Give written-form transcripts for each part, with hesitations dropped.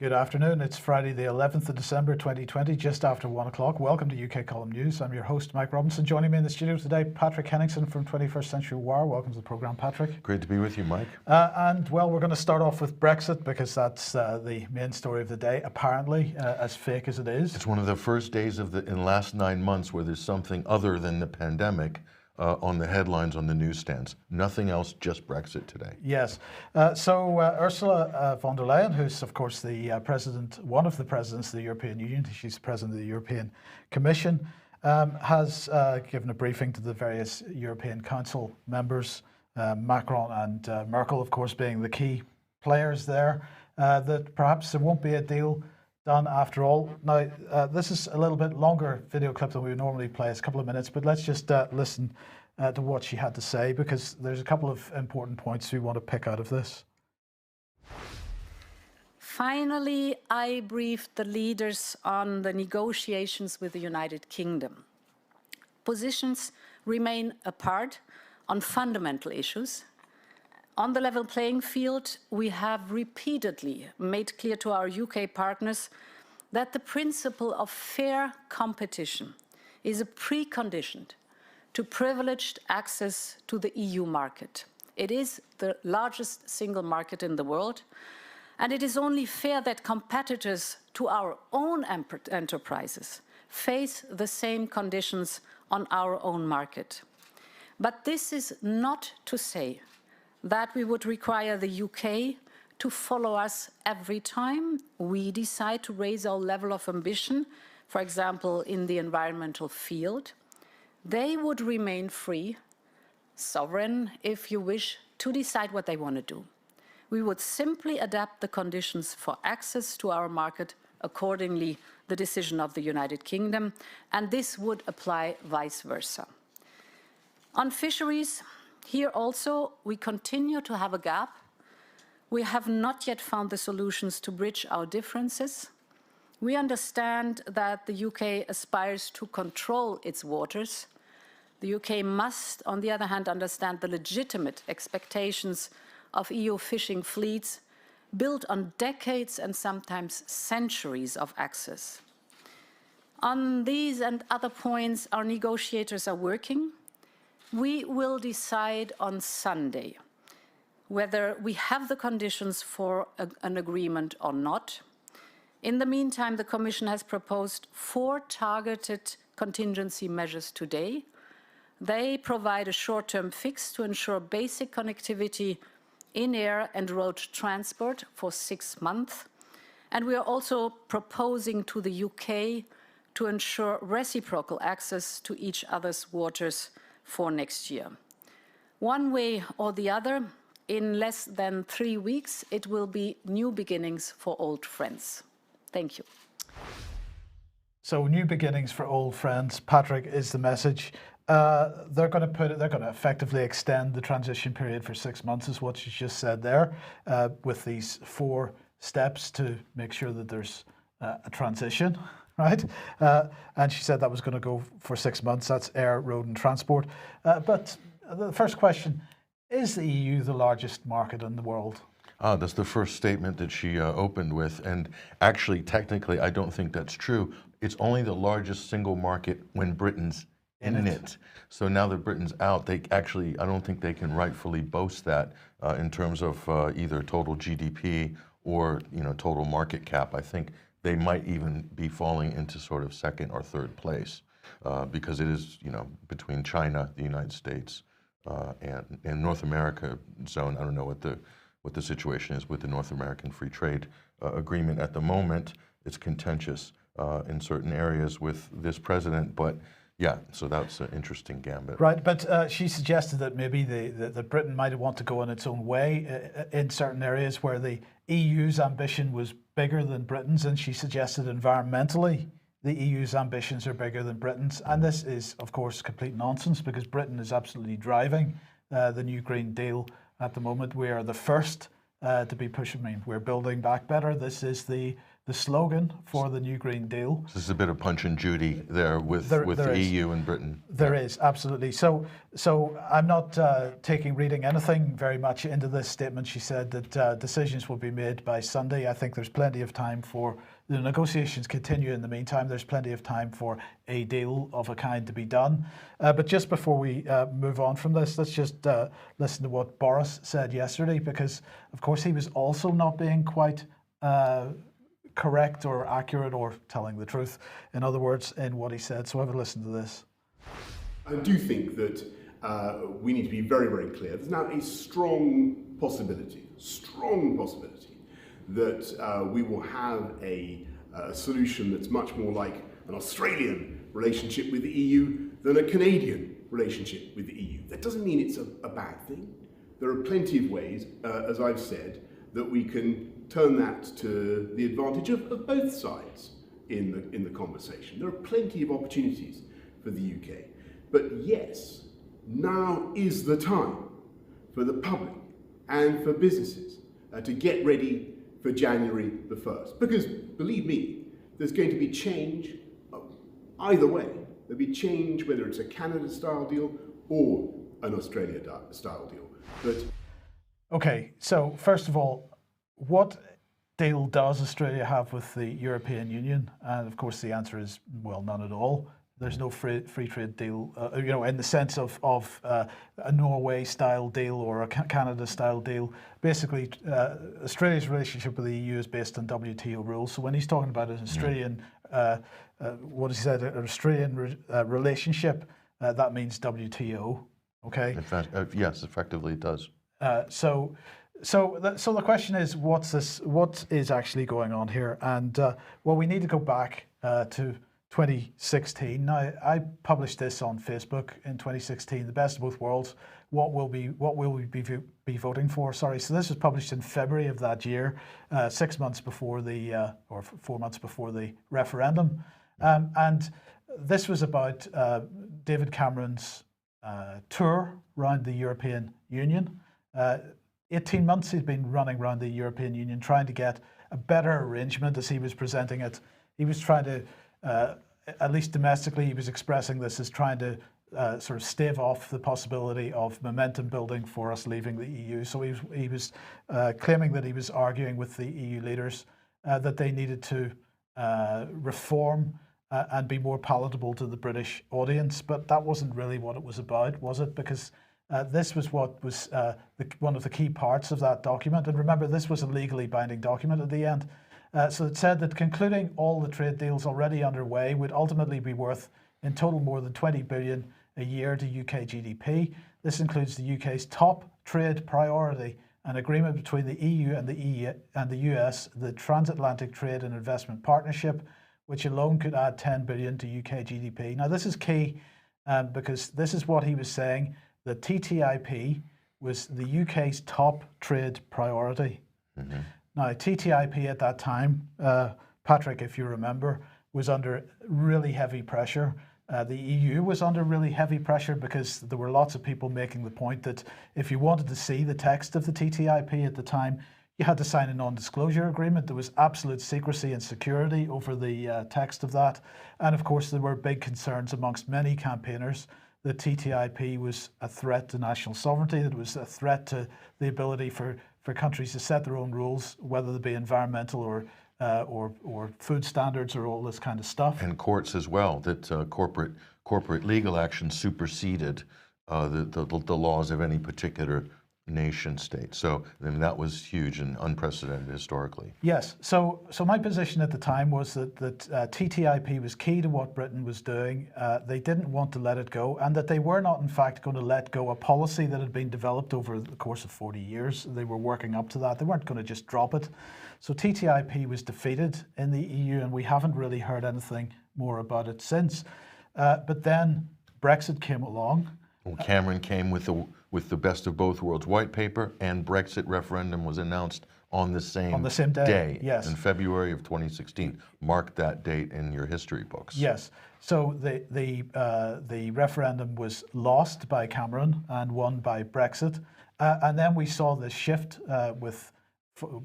Good afternoon. It's Friday the 11th of December 2020, just after 1 o'clock. Welcome to UK Column News. I'm your host, Mike Robinson. Joining me in the studio today, Patrick Henningsen from 21st Century Wire. Welcome to the programme, Patrick. Great to be with you, Mike. Well, we're going to start off with Brexit because that's the main story of the day, apparently, as fake as it is. It's one of the first days in the last 9 months where there's something other than the pandemic on the headlines on the newsstands. Nothing else, just Brexit today. Yes. So Ursula von der Leyen, who's of course the president, one of the presidents of the European Union, she's the president of the European Commission, has given a briefing to the various European Council members, Macron and Merkel, of course, being the key players there, that perhaps there won't be a deal done after all. Now, this is a little bit longer video clip than we would normally play. It's a couple of minutes, but let's just listen to what she had to say, because there's a couple of important points we want to pick out of this. Finally, I briefed the leaders on the negotiations with the United Kingdom. Positions remain apart on fundamental issues. On the level playing field, we have repeatedly made clear to our UK partners that the principle of fair competition is a precondition to privileged access to the EU market. It is the largest single market in the world, and it is only fair that competitors to our own enterprises face the same conditions on our own market. But this is not to say that we would require the UK to follow us every time we decide to raise our level of ambition, for example, in the environmental field. They would remain free, sovereign, if you wish, to decide what they want to do. We would simply adapt the conditions for access to our market accordingly the decision of the United Kingdom, and this would apply vice versa. On fisheries, here also, we continue to have a gap. We have not yet found the solutions to bridge our differences. We understand that the UK aspires to control its waters. The UK must, on the other hand, understand the legitimate expectations of EU fishing fleets built on decades and sometimes centuries of access. On these and other points, our negotiators are working. We will decide on Sunday whether we have the conditions for an agreement or not. In the meantime, the Commission has proposed 4 targeted contingency measures today. They provide a short-term fix to ensure basic connectivity in air and road transport for 6 months. And we are also proposing to the UK to ensure reciprocal access to each other's waters for next year. One way or the other, in less than 3 weeks, it will be new beginnings for old friends. Thank you. So, new beginnings for old friends, Patrick, is the message. They're going to effectively extend the transition period for 6 months, is what you just said there, with these 4 steps to make sure that there's a transition. Right? And she said that was going to go for 6 months. That's air, road and transport. But the first question, is the EU the largest market in the world? That's the first statement that she opened with. And actually, technically, I don't think that's true. It's only the largest single market when Britain's in it. So now that Britain's out, I don't think they can rightfully boast that in terms of either total GDP or total market cap. I think they might even be falling into sort of second or third place because it is, between China, the United States, and North America zone. I don't know what the situation is with the North American Free Trade Agreement at the moment. It's contentious in certain areas with this president, but yeah, so that's an interesting gambit. Right, but she suggested that maybe that Britain might want to go in its own way in certain areas where the EU's ambition was bigger than Britain's, and she suggested environmentally the EU's ambitions are bigger than Britain's. And this is, of course, complete nonsense, because Britain is absolutely driving the new Green Deal at the moment. We are the first to be pushing. We're building back better. This is the the slogan for the new Green Deal. This is a bit of Punch and Judy there with There the is. EU and Britain. There is, absolutely. So I'm not reading anything very much into this statement. She said that decisions will be made by Sunday. I think there's plenty of time for the negotiations continue. In the meantime, there's plenty of time for a deal of a kind to be done. But just before we move on from this, let's just listen to what Boris said yesterday, because of course he was also not being quite correct or accurate or telling the truth, in other words, in what he said. So have a listen to this. I do think that we need to be very, very clear. There's now a strong possibility that we will have a solution that's much more like an Australian relationship with the EU than a Canadian relationship with the EU. That doesn't mean it's a bad thing. There are plenty of ways, as I've said, that we can turn that to the advantage of both sides in the conversation. There are plenty of opportunities for the UK. But yes, now is the time for the public and for businesses to get ready for January the 1st. Because, believe me, there's going to be change either way. There'll be change whether it's a Canada-style deal or an Australia-style deal. But okay, so first of all, what deal does Australia have with the European Union? And of course, the answer is, well, none at all. There's no free trade deal, in the sense of a Norway-style deal or a Canada-style deal. Basically, Australia's relationship with the EU is based on WTO rules. So when he's talking about an Australian, what he said, an Australian relationship, that means WTO. Okay. In fact, yes, effectively it does. So the question is, what is actually going on here? And well, we need to go back to 2016. Now, I published this on Facebook in 2016, the best of both worlds. What will we be voting for? Sorry. So this was published in February of that year, 6 months before or 4 months before the referendum. And this was about David Cameron's tour around the European Union. 18 months he'd been running around the European Union trying to get a better arrangement as he was presenting it. He was trying to, at least domestically, he was expressing this as trying to sort of stave off the possibility of momentum building for us leaving the EU. So he was claiming that he was arguing with the EU leaders that they needed to reform and be more palatable to the British audience. But that wasn't really what it was about, was it? Because this was what was one of the key parts of that document. And remember, this was a legally binding document at the end. So it said that concluding all the trade deals already underway would ultimately be worth in total more than 20 billion a year to UK GDP. This includes the UK's top trade priority, an agreement between the EU and the US, the Transatlantic Trade and Investment Partnership, which alone could add 10 billion to UK GDP. Now, this is key because this is what he was saying. The TTIP was the UK's top trade priority. Mm-hmm. Now, TTIP at that time, Patrick, if you remember, was under really heavy pressure. The EU was under really heavy pressure because there were lots of people making the point that if you wanted to see the text of the TTIP at the time, you had to sign a non-disclosure agreement. There was absolute secrecy and security over the text of that. And of course, there were big concerns amongst many campaigners that TTIP was a threat to national sovereignty, that it was a threat to the ability for countries to set their own rules, whether they be environmental or food standards or all this kind of stuff. And courts as well, that corporate legal action superseded the laws of any particular nation state. So that was huge and unprecedented historically. Yes. So my position at the time was that TTIP was key to what Britain was doing. They didn't want to let it go, and that they were not, in fact, going to let go a policy that had been developed over the course of 40 years. They were working up to that. They weren't going to just drop it. So TTIP was defeated in the EU, and we haven't really heard anything more about it since. But then Brexit came along. Well, Cameron came with the best of both worlds white paper, and Brexit referendum was announced on the same day. Yes. In February of 2016. Mark that date in your history books. Yes. So the referendum was lost by Cameron and won by Brexit, and then we saw this shift with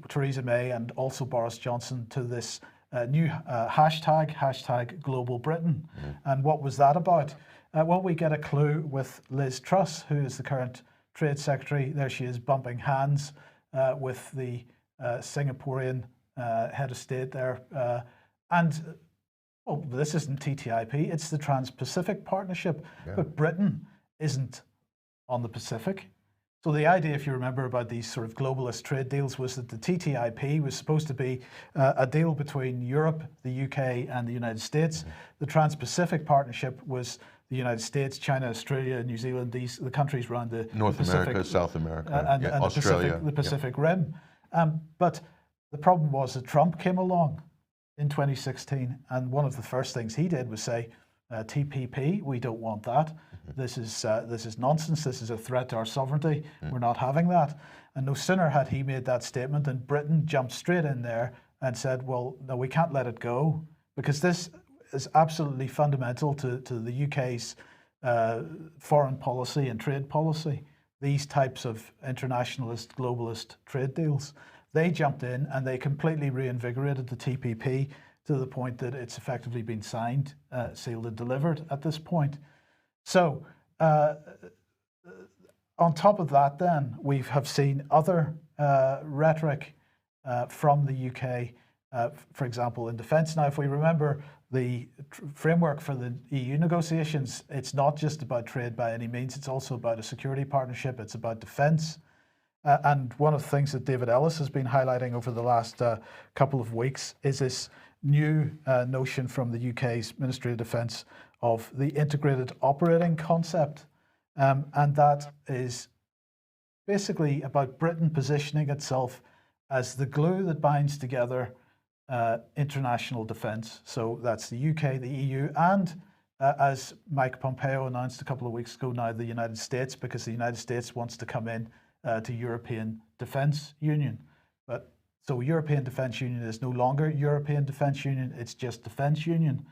Theresa May and also Boris Johnson to this new hashtag Global Britain. And what was that about? Well, we get a clue with Liz Truss, who is the current Trade Secretary. There she is bumping hands with the Singaporean head of state there. And well, this isn't TTIP, it's the Trans-Pacific Partnership, but Britain isn't on the Pacific. So the idea, if you remember, about these sort of globalist trade deals was that the TTIP was supposed to be a deal between Europe, the UK and the United States. The Trans-Pacific Partnership was the United States, China, Australia, New Zealand, the countries around the North Pacific, America, South America, and Australia. the Pacific Rim. But the problem was that Trump came along in 2016, and one of the first things he did was say, TPP, we don't want that. This is nonsense. This is a threat to our sovereignty. We're not having that. And no sooner had he made that statement than Britain jumped straight in there and said, well, no, we can't let it go, because this is absolutely fundamental to the UK's foreign policy and trade policy, these types of internationalist, globalist trade deals. They jumped in and they completely reinvigorated the TPP to the point that it's effectively been signed, sealed and delivered at this point. So on top of that then, we have seen other rhetoric from the UK, for example, in defence. Now, if we remember the framework for the EU negotiations, it's not just about trade by any means, it's also about a security partnership, it's about defence. And one of the things that David Ellis has been highlighting over the last couple of weeks is this new notion from the UK's Ministry of Defence of the integrated operating concept. And that is basically about Britain positioning itself as the glue that binds together international defence. So that's the UK, the EU, and as Mike Pompeo announced a couple of weeks ago now, the United States, because the United States wants to come in to European Defence Union. But so European Defence Union is no longer European Defence Union, it's just Defence Union.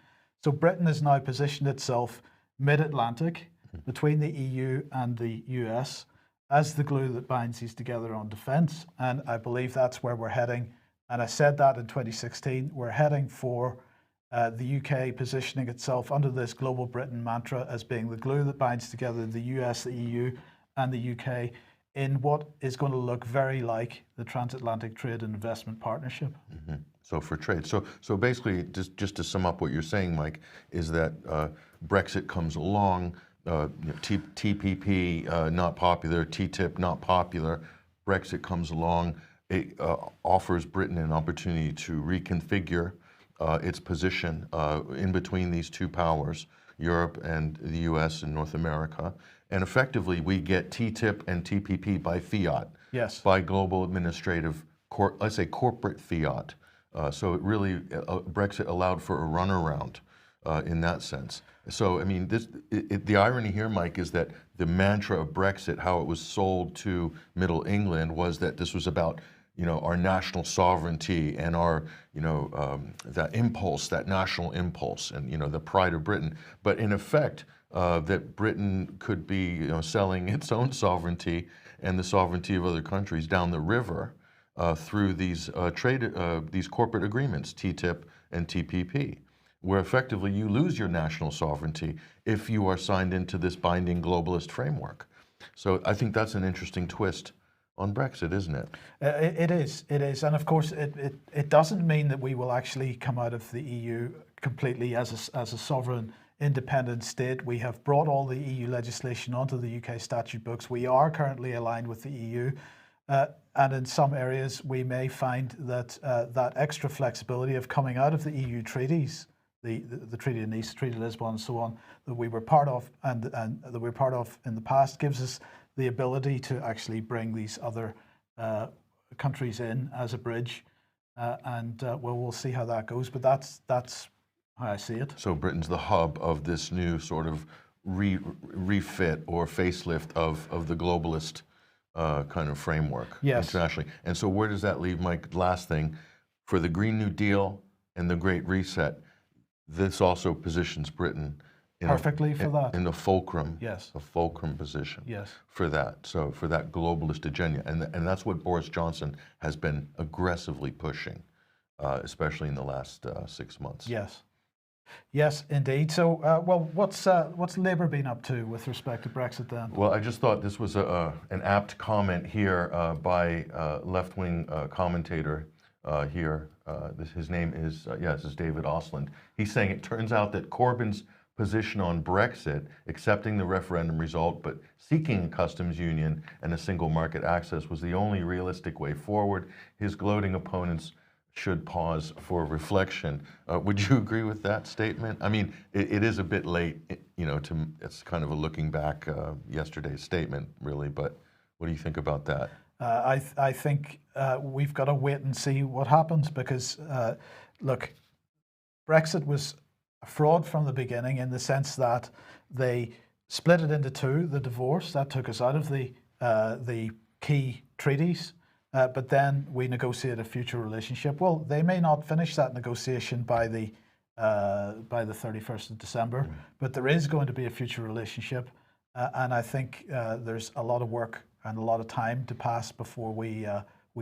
So Britain has now positioned itself mid-Atlantic between the EU and the US as the glue that binds these together on defence. And I believe that's where we're heading. And I said that in 2016, we're heading for the UK positioning itself under this Global Britain mantra as being the glue that binds together the US, the EU and the UK in what is going to look very like the Transatlantic Trade and Investment Partnership. So for trade. So basically, just to sum up what you're saying, Mike, is that Brexit comes along, TPP not popular, TTIP not popular, Brexit comes along, it offers Britain an opportunity to reconfigure its position in between these two powers, Europe and the US and North America. And effectively, we get TTIP and TPP by fiat, Yes. by global administrative, let's say corporate fiat. So it really, Brexit allowed for a runaround in that sense. So, I mean, the irony here, Mike, is that the mantra of Brexit, how it was sold to Middle England, was that this was about, our national sovereignty and our, that impulse, that national impulse and, the pride of Britain. But in effect, that Britain could be selling its own sovereignty and the sovereignty of other countries down the river through these these corporate agreements, TTIP and TPP, where effectively you lose your national sovereignty if you are signed into this binding globalist framework. So I think that's an interesting twist on Brexit, isn't it? It is, and of course it doesn't mean that we will actually come out of the EU completely as a sovereign independent state. We have brought all the EU legislation onto the UK statute books. We are currently aligned with the EU, and in some areas we may find that that extra flexibility of coming out of the EU treaties, the Treaty of Nice, Treaty of Lisbon, and so on, that we were part of and that we were part of in the past, gives us the ability to actually bring these other countries in as a bridge, and we'll see how that goes. But that's how I see it. So Britain's the hub of this new sort of refit or facelift of the globalist kind of framework internationally. And so where does that leave, Mike? Last thing, for the Green New Deal and the Great Reset, this also positions Britain perfectly for that. In the fulcrum, Yes. a fulcrum position Yes. for that. So for that globalist agenda, and that's what Boris Johnson has been aggressively pushing, especially in the last 6 months. Yes. Yes, indeed. So, well, what's Labour been up to with respect to Brexit then? Well, I just thought this was an apt comment here by left-wing commentator here. His name is, this is David Osland. He's saying it turns out that Corbyn's position on Brexit, accepting the referendum result, but seeking a customs union and a single market access was the only realistic way forward. His gloating opponents should pause for reflection. Would you agree with that statement? I mean, it is a bit late, it's kind of a looking back yesterday's statement, really, but what do you think about that? I think we've got to wait and see what happens because, look, Brexit was a fraud from the beginning in the sense that they split it into two, the divorce, that took us out of the key treaties. But then we negotiate a future relationship. Well, they may not finish that negotiation by the 31st of December, but there is going to be a future relationship, and I think there's a lot of work and a lot of time to pass before we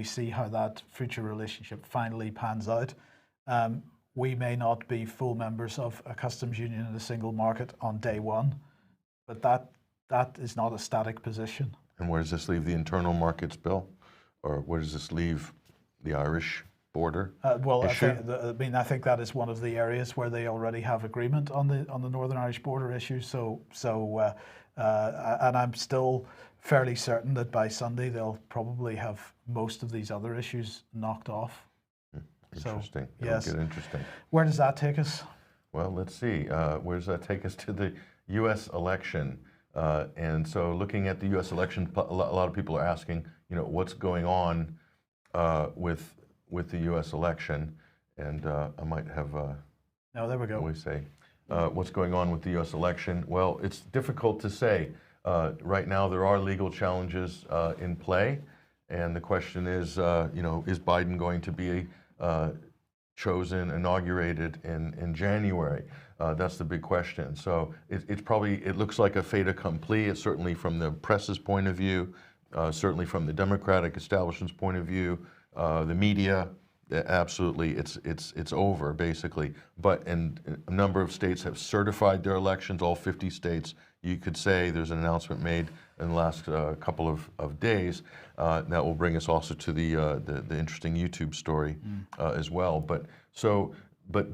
see how that future relationship finally pans out. We may not be full members of a customs union and a single market on day one, but that is not a static position. And where does this leave the internal markets bill? Or where does this leave the Irish border issue? I think that is one of the areas where they already have agreement on the Northern Irish border issue. And I'm still fairly certain that by Sunday they'll probably have most of these other issues knocked off. Interesting. So, yes. It'll get interesting. Where does that take us? Well, let's see. Where does that take us? To the U.S. election. And so looking at the U.S. election, a lot of people are asking, what's going on with the U.S. election? And I might have, there we go. We say, what's going on with the U.S. election? Well, it's difficult to say. Right now, there are legal challenges in play. And the question is, is Biden going to be chosen, inaugurated in January? That's the big question. So it looks like a fait accompli. It's certainly from the press's point of view, certainly from the Democratic establishment's point of view, the media, absolutely, it's over basically. But a number of states have certified their elections. All 50 states. You could say there's an announcement made in the last couple of days that will bring us also to the interesting YouTube story as well. But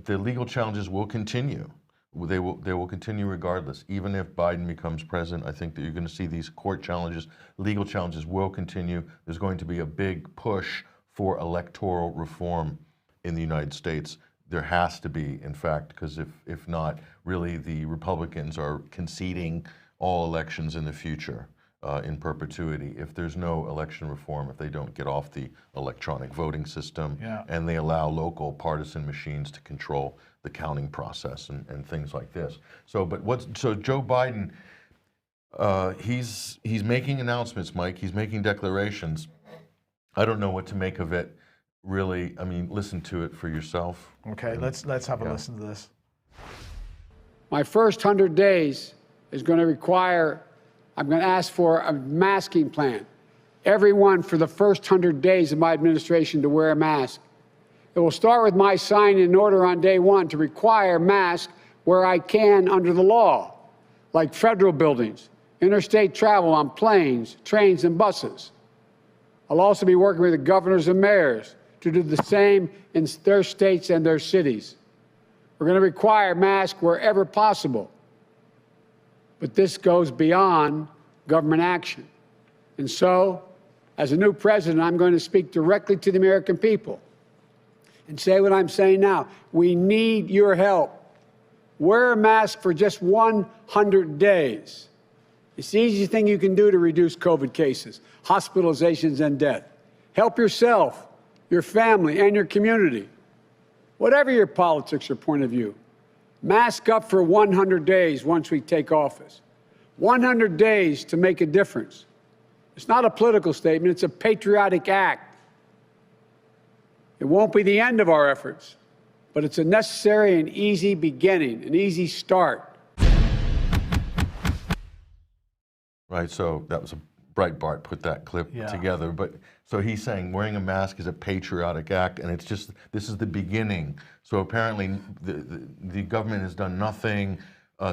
the legal challenges will continue. They will continue regardless. Even if Biden becomes president, I think that you're going to see these court challenges, legal challenges will continue. There's going to be a big push for electoral reform in the United States. There has to be, in fact, because if not, really the Republicans are conceding all elections in the future in perpetuity. If there's no election reform, if they don't get off the electronic voting system, and they allow local partisan machines to control the counting process and things like this. So Joe Biden, he's making announcements, Mike. He's making declarations. I don't know what to make of it, really. I mean, listen to it for yourself. Okay, let's have a listen to this. My first 100 days is going to require, I'm going to ask for a masking plan. Everyone for the first 100 days of my administration to wear a mask. It will start with my signing an order on day one to require masks where I can under the law, like federal buildings, interstate travel on planes, trains, and buses. I'll also be working with the governors and mayors to do the same in their states and their cities. We're going to require masks wherever possible. But this goes beyond government action. And so, as a new president, I'm going to speak directly to the American people and say what I'm saying now. We need your help. Wear a mask for just 100 days. It's the easiest thing you can do to reduce COVID cases, hospitalizations, and death. Help yourself, your family, and your community. Whatever your politics or point of view, mask up for 100 days once we take office. 100 days to make a difference. It's not a political statement, it's a patriotic act. It won't be the end of our efforts, but it's a necessary and easy beginning, an easy start. Right, so that was a Breitbart put that clip together. But so he's saying wearing a mask is a patriotic act, and it's just, this is the beginning. So apparently the government has done nothing.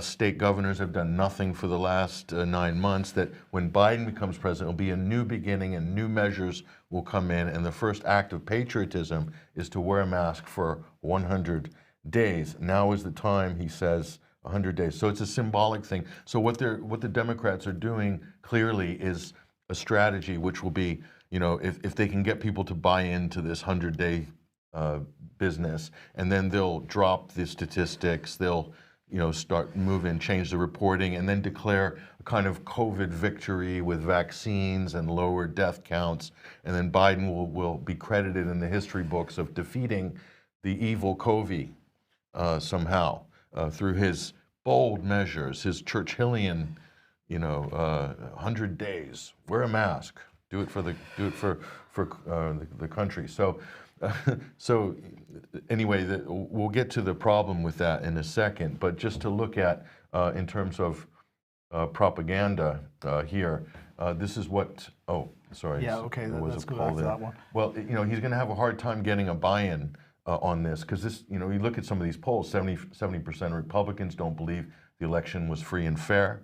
State governors have done nothing for the last 9 months. That when Biden becomes president, it'll be a new beginning and new measures will come in. And the first act of patriotism is to wear a mask for 100 days. Now is the time, he says, 100 days. So it's a symbolic thing. So what the Democrats are doing clearly is a strategy which will be, you know, if they can get people to buy into this 100-day business, and then they'll drop the statistics, they'll, you know, start moving, change the reporting, and then declare a kind of COVID victory with vaccines and lower death counts. And then Biden will be credited in the history books of defeating the evil COVID somehow through his bold measures, his Churchillian, you know, 100 days, wear a mask, do it for the country. So. So anyway, we'll get to the problem with that in a second, but just to look at in terms of propaganda here, this is what, oh, sorry. Yeah, okay, let's go back to that one. Well, you know, he's going to have a hard time getting a buy-in on this, because this, you know, you look at some of these polls, 70% of Republicans don't believe the election was free and fair.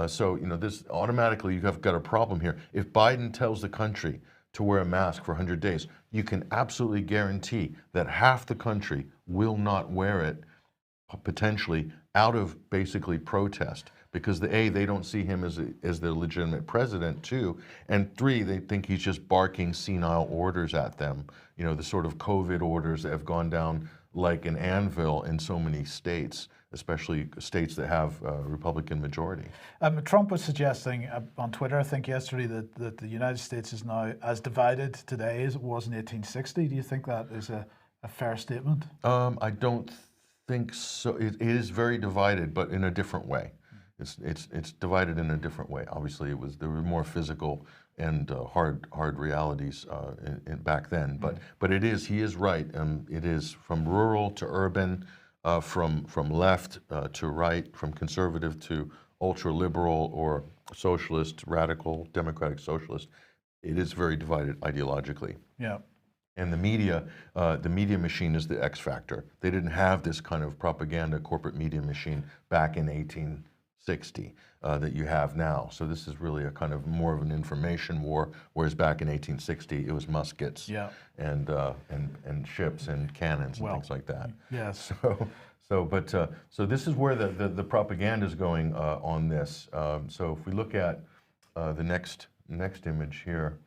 So, you know, this automatically, you have got a problem here. If Biden tells the country to wear a mask for 100 days, you can absolutely guarantee that half the country will not wear it, potentially out of basically protest, because they don't see him as the legitimate president, 2, and 3, they think he's just barking senile orders at them. You know, the sort of COVID orders that have gone down like an anvil in so many states, especially states that have a Republican majority. Trump was suggesting on Twitter, I think yesterday, that the United States is now as divided today as it was in 1860. Do you think that is a fair statement? I don't think so. It is very divided, but in a different way. It's divided in a different way. Obviously, there were more physical and hard realities back then. But he is right. It is from rural to urban. From left to right, from conservative to ultra-liberal or socialist, radical, democratic socialist. It is very divided ideologically. Yeah. And the media machine is the X factor. They didn't have this kind of propaganda corporate media machine back in 1860 that you have now. So this is really a kind of more of an information war, whereas back in 1860 it was muskets and ships and cannons and things like that. Yes. So this is where the propaganda is going on this. So if we look at the next image here,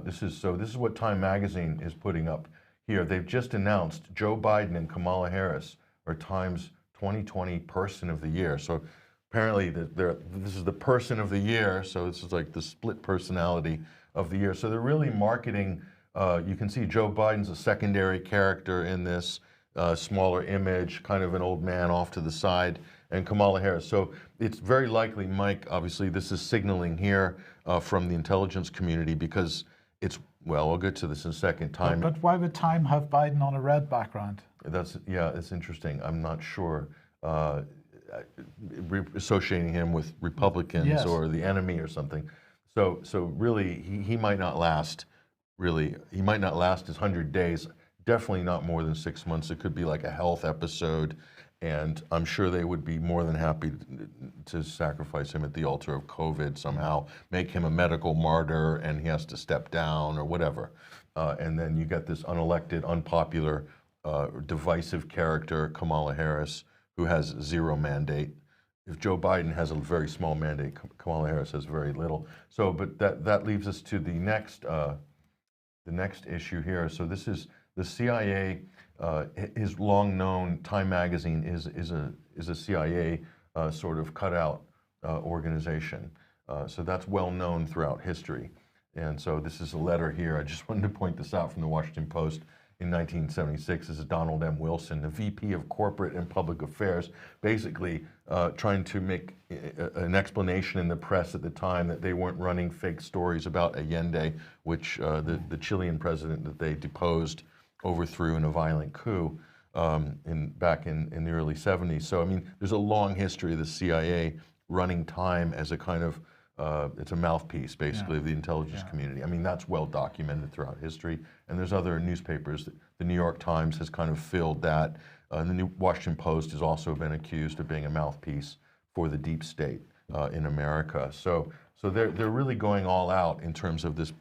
this is what Time Magazine is putting up here. They've just announced Joe Biden and Kamala Harris are Time's 2020 Person of the Year. So apparently this is the Person of the Year. So this is like the split personality of the year. So they're really marketing. You can see Joe Biden's a secondary character in this. Smaller image, kind of an old man off to the side, and Kamala Harris. So it's very likely, Mike, obviously this is signaling here from the intelligence community, because it's, well, I'll get to this in a second. Time. But why would Time have Biden on a red background? It's interesting. I'm not sure. Associating him with Republicans or the enemy or something. So really, he might not last. Really, he might not last his 100 days. Definitely not more than 6 months. It could be like a health episode, and I'm sure they would be more than happy to sacrifice him at the altar of COVID somehow, make him a medical martyr, and he has to step down or whatever. And then you get this unelected, unpopular, divisive character, Kamala Harris, who has 0 mandate. If Joe Biden has a very small mandate, Kamala Harris has very little. So, but that leaves us to the next issue here. So this is the CIA. Is long known. Time Magazine is a CIA sort of cutout organization. So that's well known throughout history. And so this is a letter here. I just wanted to point this out from the Washington Post. In 1976, this is Donald M. Wilson, the VP of Corporate and Public Affairs, basically trying to make an explanation in the press at the time that they weren't running fake stories about Allende, which the Chilean president that they deposed, overthrew in a violent coup back in the early 70s. So, I mean, there's a long history of the CIA running Time as a kind of it's a mouthpiece, basically, of the intelligence community. I mean, that's well documented throughout history. And there's other newspapers. The New York Times has kind of filled that. The New Washington Post has also been accused of being a mouthpiece for the deep state in America. So they're really going all out in terms of this,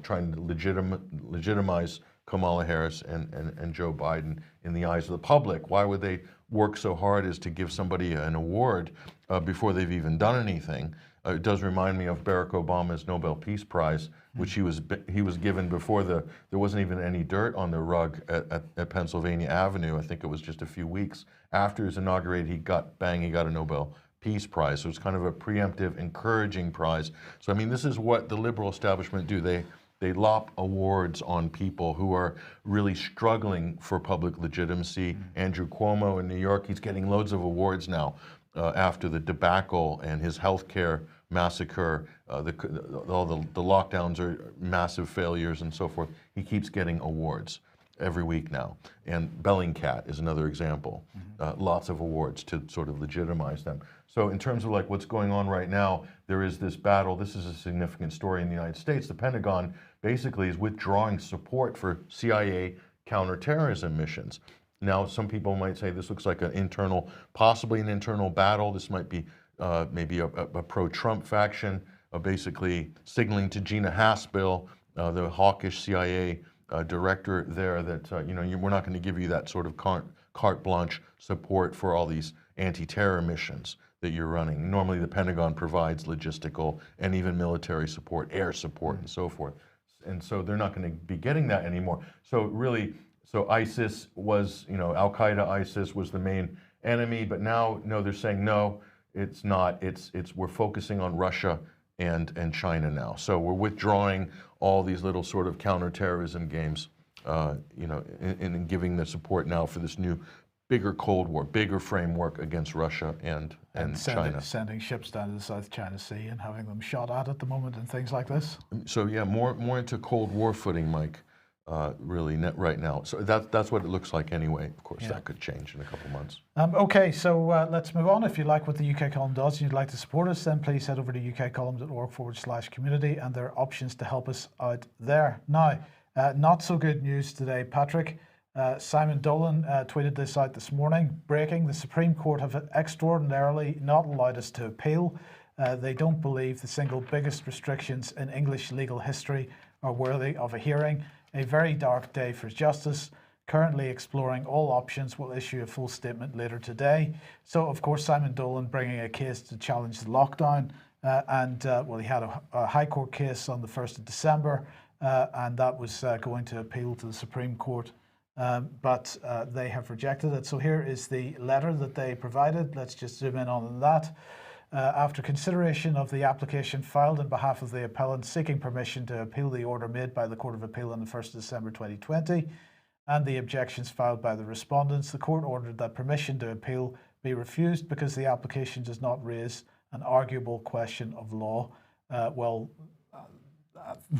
trying to legitimize Kamala Harris and Joe Biden in the eyes of the public. Why would they work so hard as to give somebody an award before they've even done anything? It does remind me of Barack Obama's Nobel Peace Prize, which he was given before there wasn't even any dirt on the rug at Pennsylvania Avenue. I think it was just a few weeks after he was inaugurated, he got a Nobel Peace Prize. So it's kind of a preemptive, encouraging prize. So I mean, this is what the liberal establishment do. They lop awards on people who are really struggling for public legitimacy. Andrew Cuomo in New York, he's getting loads of awards now after the debacle and his healthcare massacre. All the lockdowns are massive failures and so forth. He keeps getting awards every week now. And Bellingcat is another example. Lots of awards to sort of legitimize them. So in terms of like what's going on right now, there is this battle. This is a significant story in the United States. The Pentagon basically is withdrawing support for CIA counterterrorism missions. Now, some people might say this looks like possibly an internal battle. This might be maybe a pro-Trump faction, basically signaling to Gina Haspel, the hawkish CIA director there, that we're not going to give you that sort of carte blanche support for all these anti-terror missions that you're running. Normally, the Pentagon provides logistical and even military support, air support, and so forth. And so they're not going to be getting that anymore. So really, ISIS was, Al-Qaeda, ISIS was the main enemy, but now, no, they're saying, no, it's not. We're focusing on Russia and China now. So we're withdrawing all these little sort of counterterrorism games, and giving the support now for this new, bigger Cold War, bigger framework against Russia and China. Sending ships down to the South China Sea and having them shot at the moment and things like this. So yeah, more into Cold War footing, Mike. Really right now. So that's what it looks like anyway. Of course, that could change in a couple months. Okay, so let's move on. If you like what the UK Column does and you'd like to support us, then please head over to ukcolumn.org/community, and there are options to help us out there. Now, not so good news today, Patrick. Simon Dolan tweeted this out this morning. Breaking: the Supreme Court have extraordinarily not allowed us to appeal. They don't believe the single biggest restrictions in English legal history are worthy of a hearing. A very dark day for justice. Currently exploring all options. Will issue a full statement later today. So, of course, Simon Dolan bringing a case to challenge the lockdown. He had a High Court case on the 1st of December, and that was going to appeal to the Supreme Court. But they have rejected it. So here is the letter that they provided. Let's just zoom in on that. After consideration of the application filed on behalf of the appellant seeking permission to appeal the order made by the Court of Appeal on the 1st of December 2020 and the objections filed by the respondents, the court ordered that permission to appeal be refused because the application does not raise an arguable question of law.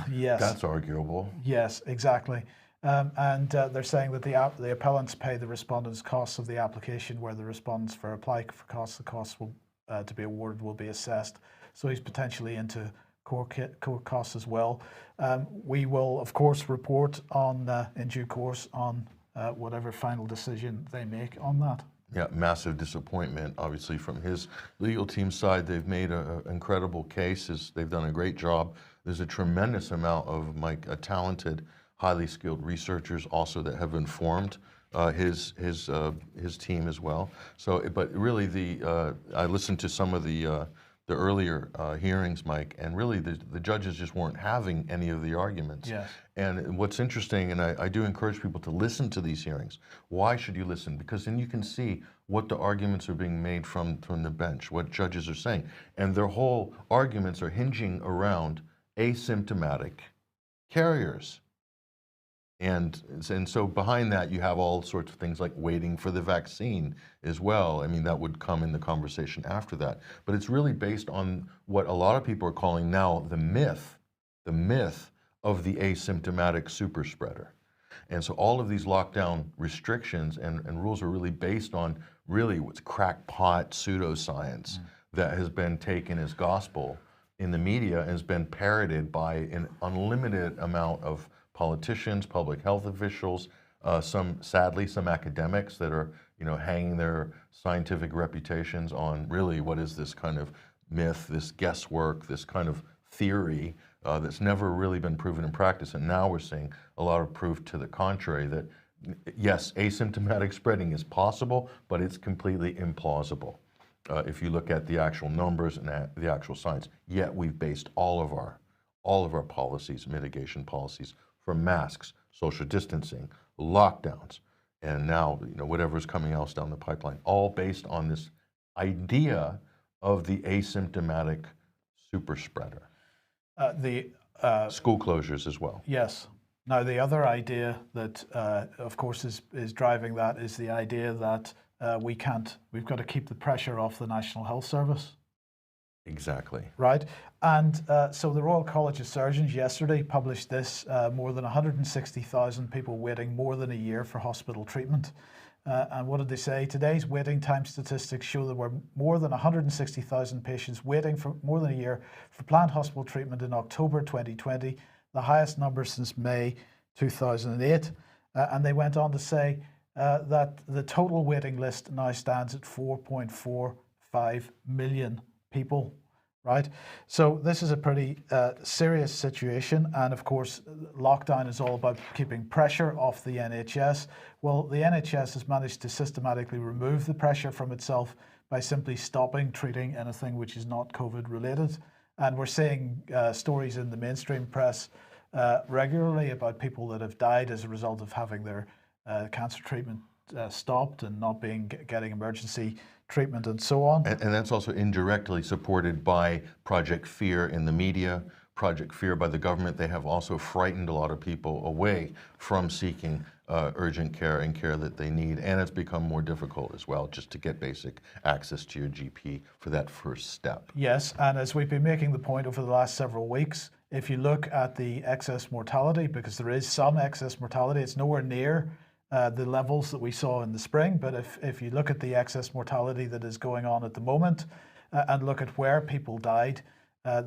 Yes. That's arguable. Yes, exactly. They're saying that the appellants pay the respondents' costs of the application, where the respondents apply for costs. The costs will to be awarded will be assessed. So he's potentially into court costs as well. We will, of course, report on in due course on whatever final decision they make on that. Yeah, massive disappointment, obviously, from his legal team's side. They've made an incredible case. They've done a great job. There's a tremendous amount of talented, highly skilled researchers also that have informed his team as well. So, but really, I listened to some of the earlier hearings, Mike, and really the judges just weren't having any of the arguments. Yes. And what's interesting, and I do encourage people to listen to these hearings. Why should you listen? Because then you can see what the arguments are being made from the bench, what judges are saying, and their whole arguments are hinging around asymptomatic carriers. And so behind that, you have all sorts of things like waiting for the vaccine as well. I mean, that would come in the conversation after that. But it's really based on what a lot of people are calling now the myth of the asymptomatic super spreader. And so all of these lockdown restrictions and rules are really based on really what's crackpot pseudoscience that has been taken as gospel in the media and has been parroted by an unlimited amount of politicians, public health officials, sadly, some academics that are, hanging their scientific reputations on really what is this kind of myth, this guesswork, this kind of theory that's never really been proven in practice. And now we're seeing a lot of proof to the contrary that, yes, asymptomatic spreading is possible, but it's completely implausible. If you look at the actual numbers and the actual science, yet we've based all of our policies, mitigation policies, from masks, social distancing, lockdowns, and now whatever's coming else down the pipeline, all based on this idea of the asymptomatic super spreader. School closures as well. Yes. Now the other idea that, of course, is driving that is the idea that we've got to keep the pressure off the National Health Service. Exactly. Right. And so the Royal College of Surgeons yesterday published this, more than 160,000 people waiting more than a year for hospital treatment. And what did they say? Today's waiting time statistics show there were more than 160,000 patients waiting for more than a year for planned hospital treatment in October 2020, the highest number since May 2008. And they went on to say that the total waiting list now stands at 4.45 million people, right? So this is a pretty serious situation. And of course, lockdown is all about keeping pressure off the NHS. Well, the NHS has managed to systematically remove the pressure from itself by simply stopping treating anything which is not COVID related. And we're seeing stories in the mainstream press regularly about people that have died as a result of having their cancer treatment stopped and not getting emergency treatment and so on. And that's also indirectly supported by Project Fear in the media, Project Fear by the government. They have also frightened a lot of people away from seeking urgent care and care that they need. And it's become more difficult as well just to get basic access to your GP for that first step. Yes, and as we've been making the point over the last several weeks, if you look at the excess mortality, because there is some excess mortality, it's nowhere near the levels that we saw in the spring, but if you look at the excess mortality that is going on at the moment and look at where people died,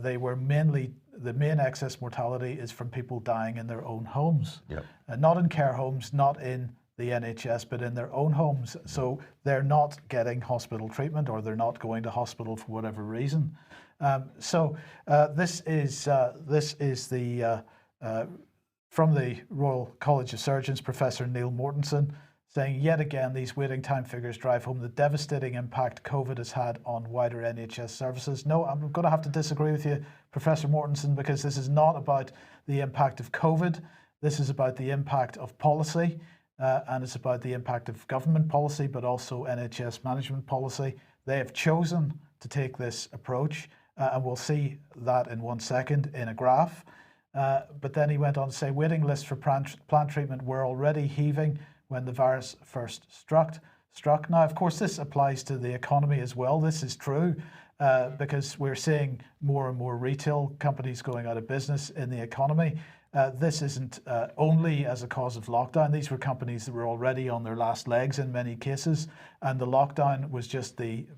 they were mainly, the main excess mortality is from people dying in their own homes. Yep. Not in care homes, not in the NHS, but in their own homes. So they're not getting hospital treatment, or they're not going to hospital for whatever reason. This is the from the Royal College of Surgeons, Professor Neil Mortensen, saying yet again these waiting time figures drive home the devastating impact COVID has had on wider NHS services. No, I'm going to have to disagree with you, Professor Mortensen, because this is not about the impact of COVID. This is about the impact of policy, and it's about the impact of government policy, but also NHS management policy. They have chosen to take this approach, and we'll see that in 1 second in a graph. But then he went on to say waiting lists for planned treatment were already heaving when the virus first struck. Now, of course, this applies to the economy as well. This is true because we're seeing more and more retail companies going out of business in the economy. This isn't only as a cause of lockdown. These were companies that were already on their last legs in many cases, and the lockdown was just the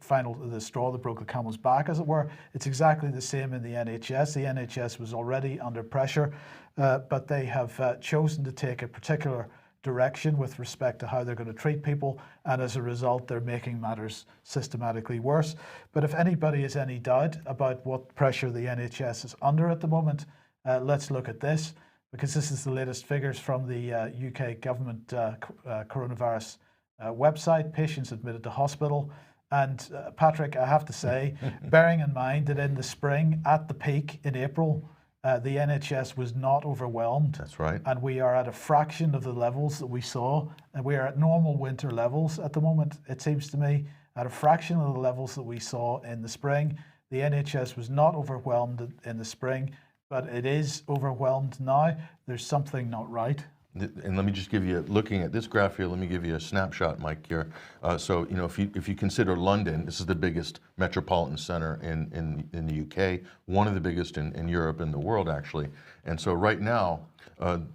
straw that broke the camel's back, as it were. It's exactly the same in the NHS. The NHS was already under pressure, but they have chosen to take a particular direction with respect to how they're going to treat people, and as a result they're making matters systematically worse. But if anybody has any doubt about what pressure the NHS is under at the moment, let's look at this, because this is the latest figures from the UK government coronavirus website, patients admitted to hospital. And Patrick, I have to say, bearing in mind that in the spring, at the peak in April, the NHS was not overwhelmed. That's right. And we are at a fraction of the levels that we saw. And we are at normal winter levels at the moment, it seems to me, at a fraction of the levels that we saw in the spring. The NHS was not overwhelmed in the spring, but it is overwhelmed now. There's something not right. And let me just give you, looking at this graph here, let me give you a snapshot, Mike, here. So, if you consider London, this is the biggest metropolitan center in the UK, one of the biggest in Europe and the world, actually. And so right now,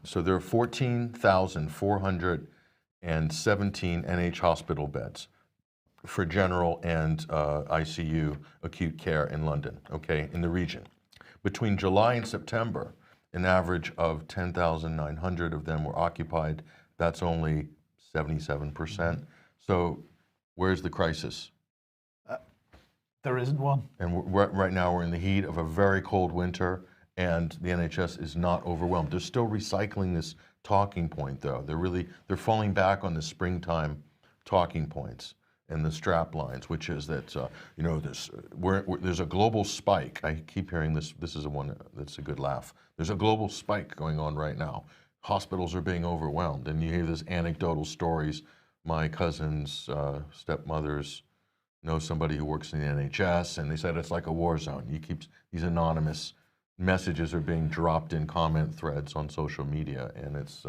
so there are 14,417 NH hospital beds for general and ICU acute care in London, okay, in the region. Between July and September, an average of 10,900 of them were occupied. That's only 77%. So where's the crisis? There isn't one. And right now we're in the heat of a very cold winter, and the NHS is not overwhelmed. They're still recycling this talking point, though. They're falling back on the springtime talking points and the strap lines, which is that there's a global spike. I keep hearing this. This is one that's a good laugh. There's a global spike going on right now. Hospitals are being overwhelmed, and you hear this anecdotal stories. My cousin's stepmothers know somebody who works in the NHS, and they said it's like a war zone. These anonymous messages are being dropped in comment threads on social media, and it's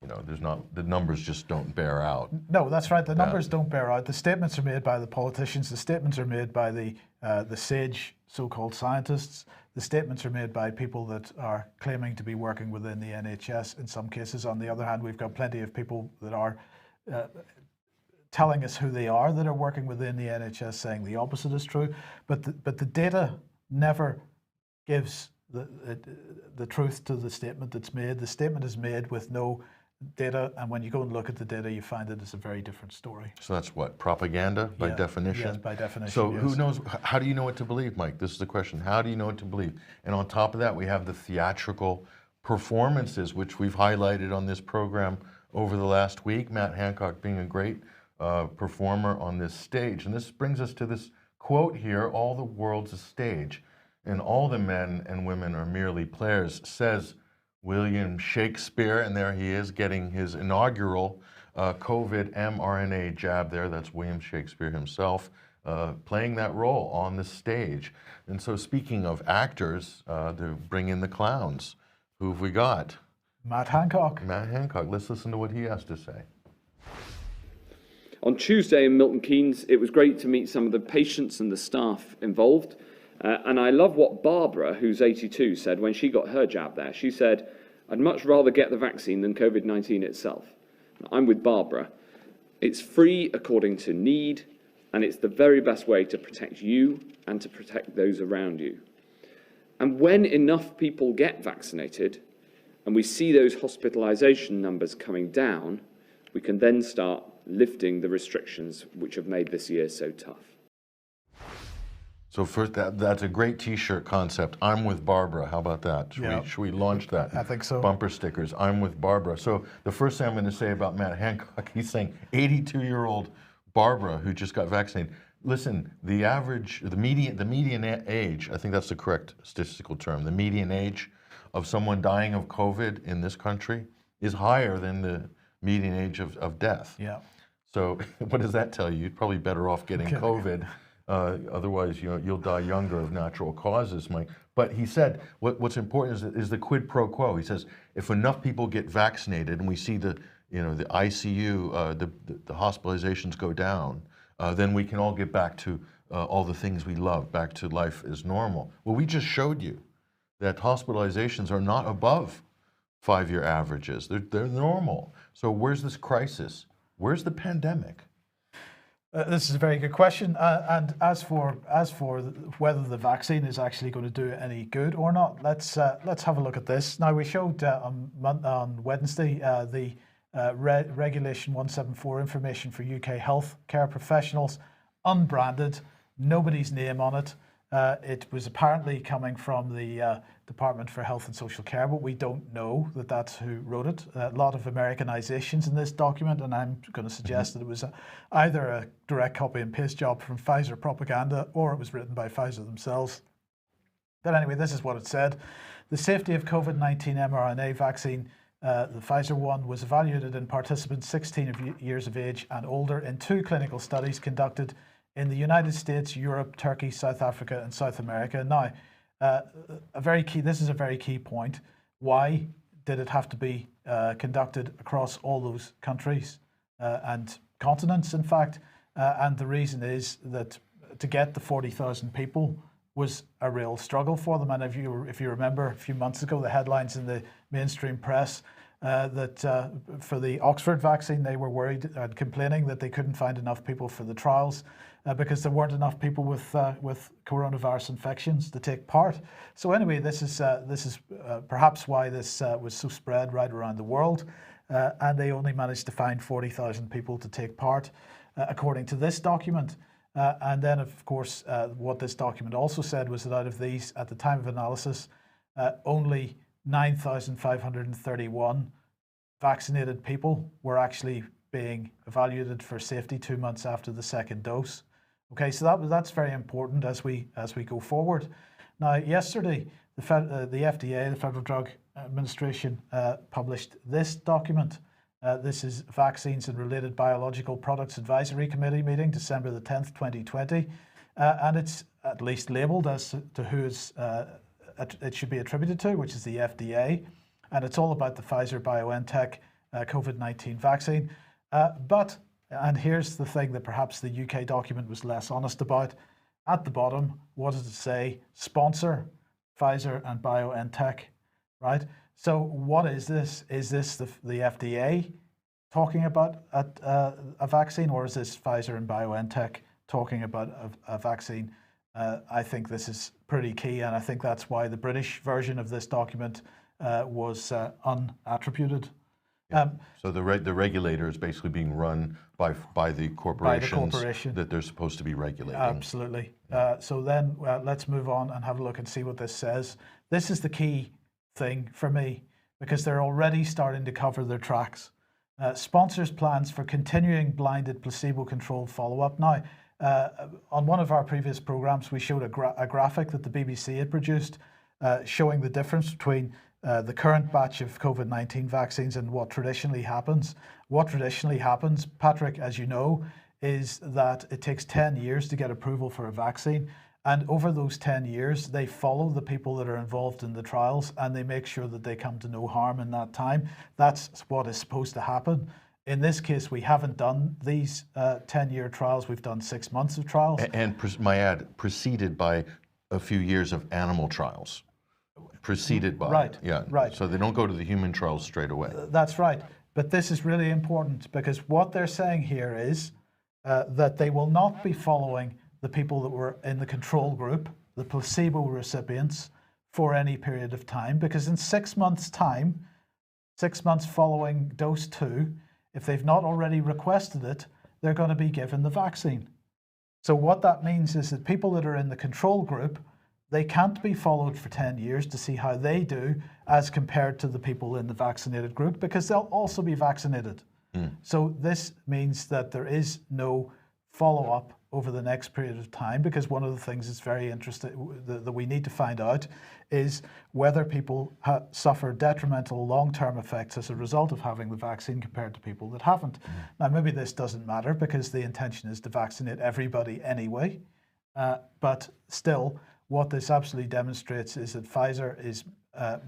the numbers just don't bear out. No, that's right. The numbers don't bear out. The statements are made by the politicians. The statements are made by the sage so-called scientists. The statements are made by people that are claiming to be working within the NHS in some cases. On the other hand, we've got plenty of people that are telling us who they are that are working within the NHS saying the opposite is true. But the data never gives the truth to the statement that's made. The statement is made with no data, and when you go and look at the data, you find that it's a very different story. So that's what, propaganda by definition? Yes, by definition. So who knows, how do you know what to believe, Mike? This is the question. How do you know what to believe? And on top of that, we have the theatrical performances, which we've highlighted on this program over the last week, Matt Hancock being a great performer on this stage. And this brings us to this quote here, "All the world's a stage, and all the men and women are merely players," says William Shakespeare, and there he is getting his inaugural COVID mRNA jab there. That's William Shakespeare himself playing that role on the stage. And so speaking of actors, to bring in the clowns, who have we got? Matt Hancock. Matt Hancock. Let's listen to what he has to say. On Tuesday in Milton Keynes, it was great to meet some of the patients and the staff involved. And I love what Barbara, who's 82, said when she got her jab there. She said, "I'd much rather get the vaccine than COVID-19 itself." I'm with Barbara. It's free according to need, and it's the very best way to protect you and to protect those around you. And when enough people get vaccinated, and we see those hospitalization numbers coming down, we can then start lifting the restrictions which have made this year so tough. So first, that's a great T-shirt concept. I'm with Barbara. How about that? Should we launch that? I think so. Bumper stickers. I'm with Barbara. So the first thing I'm going to say about Matt Hancock, he's saying 82-year-old Barbara who just got vaccinated. Listen, the median age, I think that's the correct statistical term, the median age of someone dying of COVID in this country is higher than the median age of death. Yeah. So what does that tell you? You're probably better off getting COVID. Otherwise, you'll die younger of natural causes, Mike. But he said what's important is the quid pro quo. He says if enough people get vaccinated and we see the ICU, the hospitalizations go down, then we can all get back to all the things we love, back to life as normal. Well, we just showed you that hospitalizations are not above 5-year averages. They're normal. So where's this crisis? Where's the pandemic? This is a very good question. And as for whether the vaccine is actually going to do any good or not, let's have a look at this. Now, we showed on Wednesday the Regulation 174 information for UK health care professionals, unbranded, nobody's name on it. It was apparently coming from the Department for Health and Social Care, but we don't know that that's who wrote it. A lot of Americanizations in this document, and I'm going to suggest that it was either a direct copy and paste job from Pfizer propaganda, or it was written by Pfizer themselves. But anyway, this is what it said. The safety of COVID-19 mRNA vaccine, the Pfizer one, was evaluated in participants 16 years of age and older in 2 clinical studies conducted in the United States, Europe, Turkey, South Africa, and South America. Now, this is a very key point. Why did it have to be conducted across all those countries and continents, in fact? And the reason is that to get the 40,000 people was a real struggle for them. And if you remember a few months ago, the headlines in the mainstream press that for the Oxford vaccine, they were worried and complaining that they couldn't find enough people for the trials. because there weren't enough people with coronavirus infections to take part. So anyway, this is perhaps why this was so spread right around the world, and they only managed to find 40,000 people to take part, according to this document. And then, of course, what this document also said was that out of these, at the time of analysis, only 9,531 vaccinated people were actually being evaluated for safety 2 months after the second dose. Okay, so that's very important as we go forward. Now, yesterday, the FDA, the Federal Drug Administration, published this document. This is Vaccines and Related Biological Products Advisory Committee meeting, December the 10th, 2020. And it's at least labelled as to who it should be attributed to, which is the FDA. And it's all about the Pfizer-BioNTech COVID-19 vaccine. And here's the thing that perhaps the UK document was less honest about. At the bottom, what does it say? Sponsor Pfizer and BioNTech, right? So what is this? Is this the FDA talking about a vaccine, or is this Pfizer and BioNTech talking about a vaccine? I think this is pretty key, and I think that's why the British version of this document was unattributed. So the regulator is basically being run by the corporations that they're supposed to be regulating. Absolutely. So then let's move on and have a look and see what this says. This is the key thing for me, because they're already starting to cover their tracks. Sponsors plans for continuing blinded placebo-controlled follow-up. Now, on one of our previous programs, we showed a graphic that the BBC had produced showing the difference between the current batch of COVID-19 vaccines and what traditionally happens. What traditionally happens, Patrick, as you know, is that it takes 10 years to get approval for a vaccine. And over those 10 years, they follow the people that are involved in the trials, and they make sure that they come to no harm in that time. That's what is supposed to happen. In this case, we haven't done these 10-year trials. We've done 6 months of trials. And preceded by a few years of animal trials. Preceded by. Right, yeah. right. So they don't go to the human trials straight away. That's right. But this is really important, because what they're saying here is that they will not be following the people that were in the control group, the placebo recipients, for any period of time, because in 6 months' time, 6 months following dose 2, if they've not already requested it, they're going to be given the vaccine. So what that means is that people that are in the control group, they can't be followed for 10 years to see how they do as compared to the people in the vaccinated group, because they'll also be vaccinated. So this means that there is no follow-up over the next period of time, because one of the things that's very interesting that we need to find out is whether people suffer detrimental long-term effects as a result of having the vaccine compared to people that haven't. Now, maybe this doesn't matter because the intention is to vaccinate everybody anyway, but still, what this absolutely demonstrates is that Pfizer is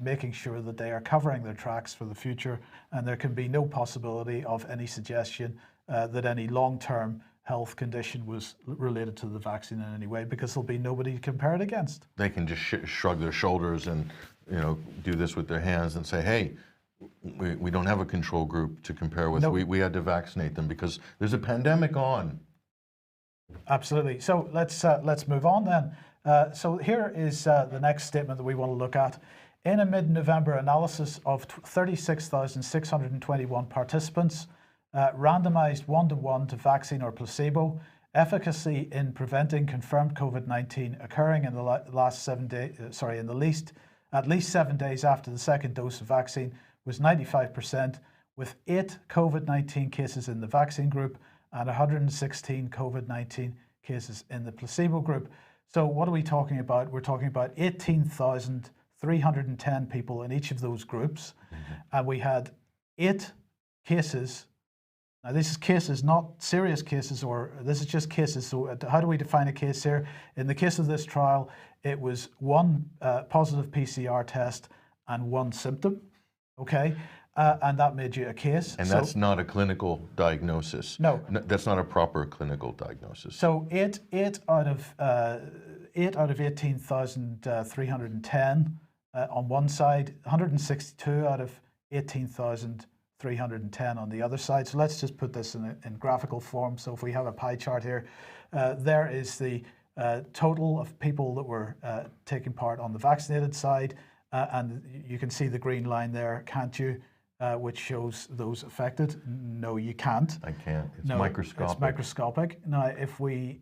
making sure that they are covering their tracks for the future, and there can be no possibility of any suggestion that any long-term health condition was related to the vaccine in any way, because there'll be nobody to compare it against. They can just shrug their shoulders and do this with their hands and say, hey, we don't have a control group to compare with. Nope. We had to vaccinate them because there's a pandemic on. Absolutely. So let's move on then. So here is the next statement that we want to look at. In a mid-November analysis of 36,621 participants, randomized 1-to-1 to vaccine or placebo, efficacy in preventing confirmed COVID-19 occurring in the last 7 days, at least 7 days after the second dose of vaccine was 95%, with 8 COVID-19 cases in the vaccine group and 116 COVID-19 cases in the placebo group. So what are we talking about? We're talking about 18,310 people in each of those groups, and we had 8 cases. Now, this is cases, not serious cases, or this is just cases. So how do we define a case here? In the case of this trial, it was 1 positive PCR test and 1 symptom, okay? And that made you a case. And that's not a clinical diagnosis. No. That's not a proper clinical diagnosis. So 8 out of 18,310 on one side, 162 out of 18,310 310 on the other side. So let's just put this in graphical form. So if we have a pie chart here, there is the total of people that were taking part on the vaccinated side, and you can see the green line there, can't you? Which shows those affected. No, you can't. I can't. It's no, microscopic. It's microscopic. Now, if we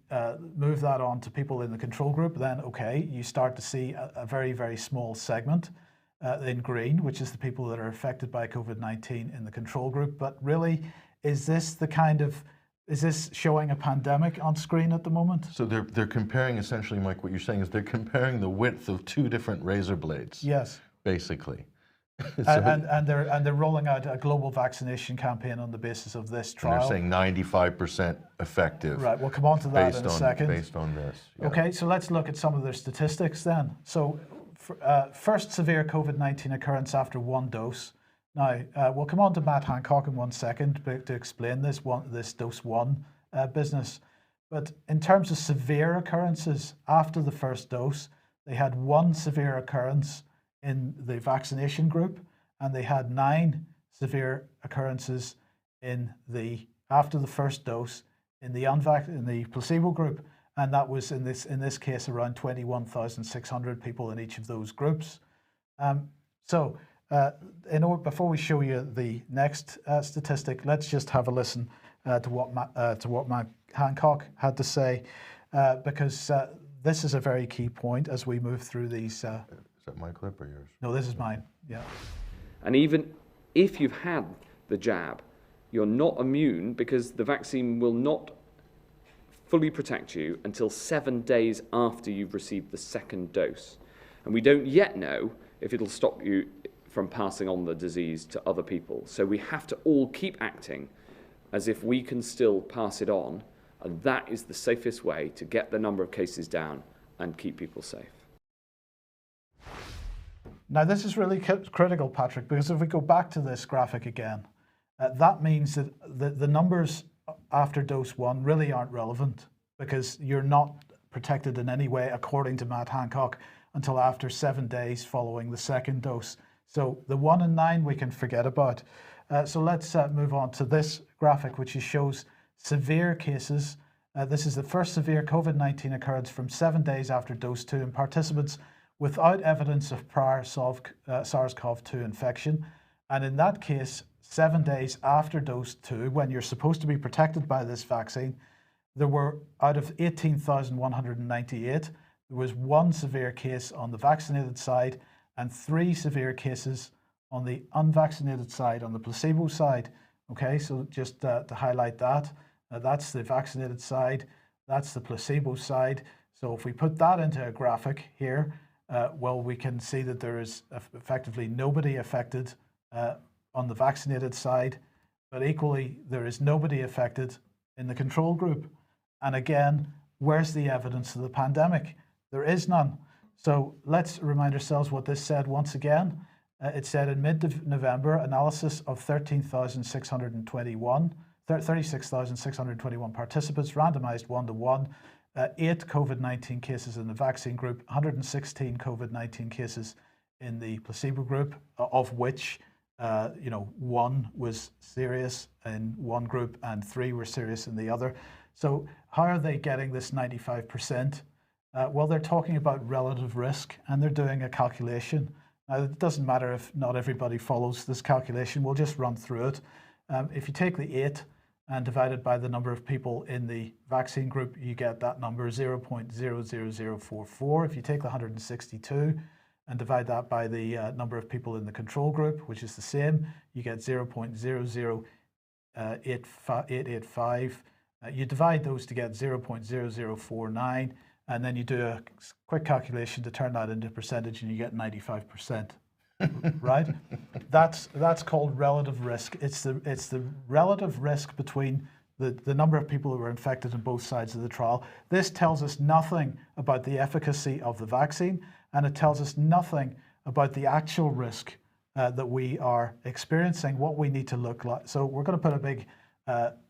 move that on to people in the control group, then okay, you start to see a very, very small segment in green, which is the people that are affected by COVID-19 in the control group. But really, is this showing a pandemic on screen at the moment? So they're comparing, essentially, Mike, what you're saying is they're comparing the width of two different razor blades. Yes. Basically. And they're rolling out a global vaccination campaign on the basis of this trial. And they're saying 95% effective. Right, we'll come on to that in a second. Based on this. Yeah. Okay, so let's look at some of their statistics then. So first severe COVID-19 occurrence after one dose. Now, we'll come on to Matt Hancock in 1 second to explain this dose one business. But in terms of severe occurrences after the first dose, they had one severe occurrence in the vaccination group, and they had 9 severe occurrences after the first dose in the placebo group, and that was in this case around 21,600 people in each of those groups. Before we show you the next statistic, let's just have a listen to what Matt Hancock had to say, because this is a very key point as we move through these. Is that my clip or yours? No, this is mine. Yeah. And even if you've had the jab, you're not immune because the vaccine will not fully protect you until 7 days after you've received the second dose. And we don't yet know if it'll stop you from passing on the disease to other people. So we have to all keep acting as if we can still pass it on, and that is the safest way to get the number of cases down and keep people safe. Now, this is really critical, Patrick, because if we go back to this graphic again, that means that the numbers after dose one really aren't relevant because you're not protected in any way, according to Matt Hancock, until after 7 days following the second dose. So the 1 and 9 we can forget about. So let's move on to this graphic, which shows severe cases. This is the first severe COVID-19 occurrence from 7 days after dose 2 in participants without evidence of prior SARS-CoV-2 infection. And in that case, 7 days after dose 2, when you're supposed to be protected by this vaccine, there were, out of 18,198, there was 1 severe case on the vaccinated side and 3 severe cases on the unvaccinated side, on the placebo side. Okay, so just to highlight that, that's the vaccinated side, that's the placebo side. So if we put that into a graphic here, well, we can see that there is effectively nobody affected on the vaccinated side, but equally there is nobody affected in the control group. And again, where's the evidence of the pandemic? There is none. So let's remind ourselves what this said once again. It said in mid-November, analysis of 36,621 participants, randomized 1-to-1, 8 COVID-19 cases in the vaccine group, 116 COVID-19 cases in the placebo group, of which 1 was serious in one group and 3 were serious in the other. So how are they getting this 95%? Well, they're talking about relative risk, and they're doing a calculation. Now, it doesn't matter if not everybody follows this calculation. We'll just run through it. If you take the 8 and divide it by the number of people in the vaccine group, you get that number 0.00044. If you take the 162 and divide that by the number of people in the control group, which is the same, you get 0.00885. You divide those to get 0.0049, and then you do a quick calculation to turn that into percentage, and you get 95%. Right? That's called relative risk. It's the relative risk between the number of people who were infected on both sides of the trial. This tells us nothing about the efficacy of the vaccine, and it tells us nothing about the actual risk that we are experiencing, what we need to look like. So we're going to put a big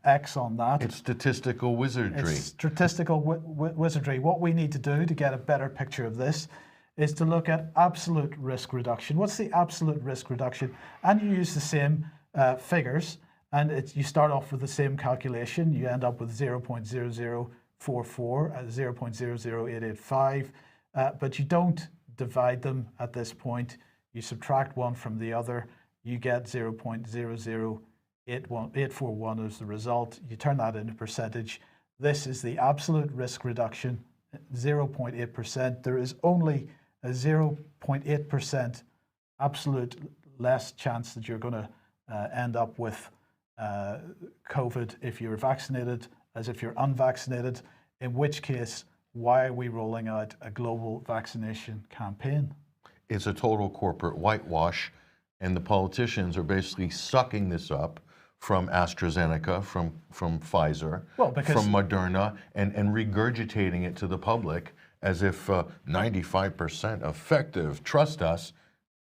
X on that. It's statistical wizardry. It's statistical wizardry. What we need to do to get a better picture of this is to look at absolute risk reduction. What's the absolute risk reduction? And you use the same figures, and you start off with the same calculation. You end up with 0.0044, 0.00885, but you don't divide them at this point. You subtract one from the other, you get 0.00841 as the result. You turn that into percentage. This is the absolute risk reduction, 0.8%. There is only a 0.8% absolute less chance that you're going to end up with COVID if you're vaccinated as if you're unvaccinated, in which case, why are we rolling out a global vaccination campaign? It's a total corporate whitewash, and the politicians are basically sucking this up from AstraZeneca, from Pfizer, from Moderna, and regurgitating it to the public as if 95% effective, trust us.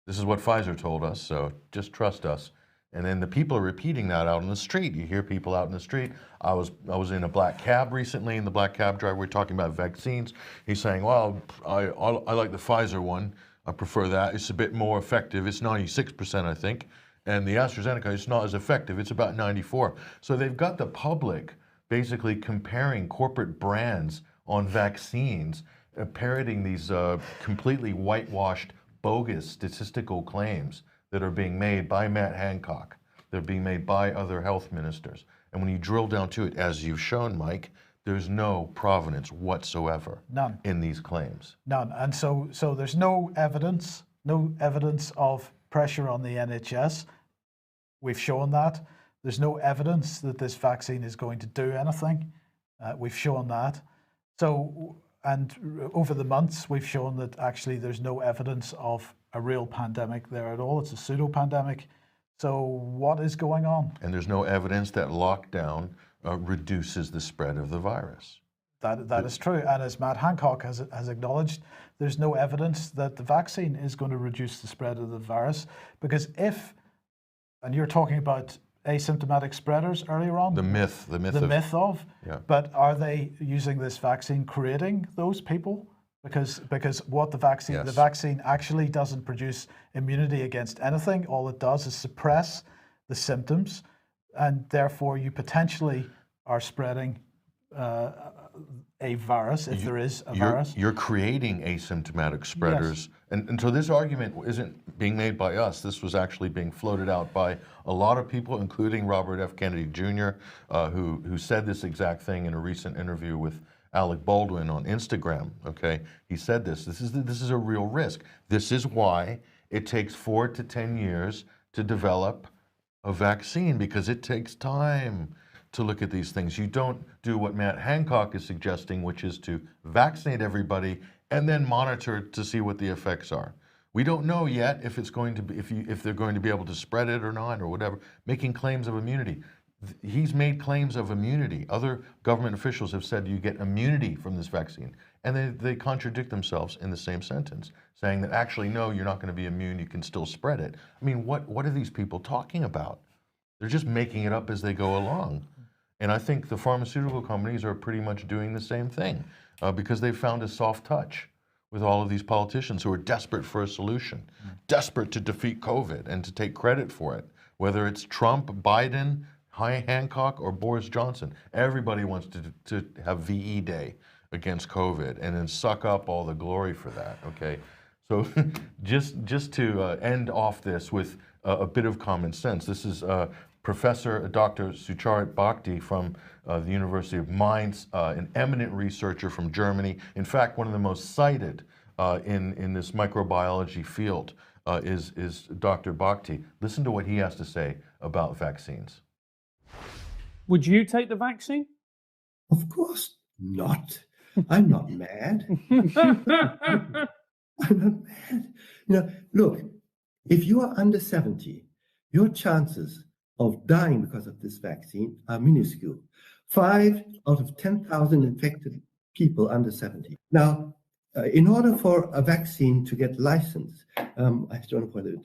This is what Pfizer told us, so just trust us. And then the people are repeating that out on the street. You hear people out in the street. I was in a black cab recently, and the black cab driver, we're talking about vaccines. He's saying, well, I like the Pfizer one. I prefer that. It's a bit more effective. It's 96%, I think. And the AstraZeneca, it's not as effective. It's about 94. So they've got the public basically comparing corporate brands on vaccines, parroting these completely whitewashed, bogus statistical claims that are being made by Matt Hancock. They're being made by other health ministers. And when you drill down to it, as you've shown, Mike, there's no provenance whatsoever. None. In these claims. None. And so there's no evidence of pressure on the NHS. We've shown that. There's no evidence that this vaccine is going to do anything. We've shown that. So, and over the months, we've shown that actually there's no evidence of a real pandemic there at all. It's a pseudo-pandemic. So what is going on? And there's no evidence that lockdown reduces the spread of the virus. That is true. And as Matt Hancock has acknowledged, there's no evidence that the vaccine is going to reduce the spread of the virus. Because if, and you're talking about asymptomatic spreaders earlier on. The myth of. Yeah. But are they using this vaccine creating those people? Because what the vaccine actually doesn't produce immunity against anything. All it does is suppress the symptoms, and therefore you potentially are spreading a virus, if there is a virus. You're creating asymptomatic spreaders. Yes. And so this argument isn't being made by us. This was actually being floated out by a lot of people, including Robert F. Kennedy Jr., who said this exact thing in a recent interview with Alec Baldwin on Instagram. Okay, he said this. This is a real risk. This is why it takes 4 to 10 years to develop a vaccine, because it takes time to look at these things. You don't do what Matt Hancock is suggesting, which is to vaccinate everybody and then monitor to see what the effects are. We don't know yet if it's going to be, if they're going to be able to spread it or not or whatever, making claims of immunity. He's made claims of immunity. Other government officials have said you get immunity from this vaccine, and they contradict themselves in the same sentence, saying that actually, no, you're not going to be immune, you can still spread it. I mean, what are these people talking about? They're just making it up as they go along. And I think the pharmaceutical companies are pretty much doing the same thing because they've found a soft touch with all of these politicians who are desperate for a solution, desperate to defeat COVID and to take credit for it, whether it's Trump, Biden, Hancock, or Boris Johnson. Everybody wants to have VE Day against COVID and then suck up all the glory for that, okay? So just to end off this with a bit of common sense, this is Professor Dr. Sucharit Bhakdi from the University of Mainz, an eminent researcher from Germany. In fact, one of the most cited in this microbiology field is Dr. Bhakdi. Listen to what he has to say about vaccines. Would you take the vaccine? Of course not. I'm not mad. I'm not mad. Look, if you are under 70, your chances of dying because of this vaccine are minuscule. 5 out of 10,000 infected people under 70. Now, in order for a vaccine to get licensed, I don't know whether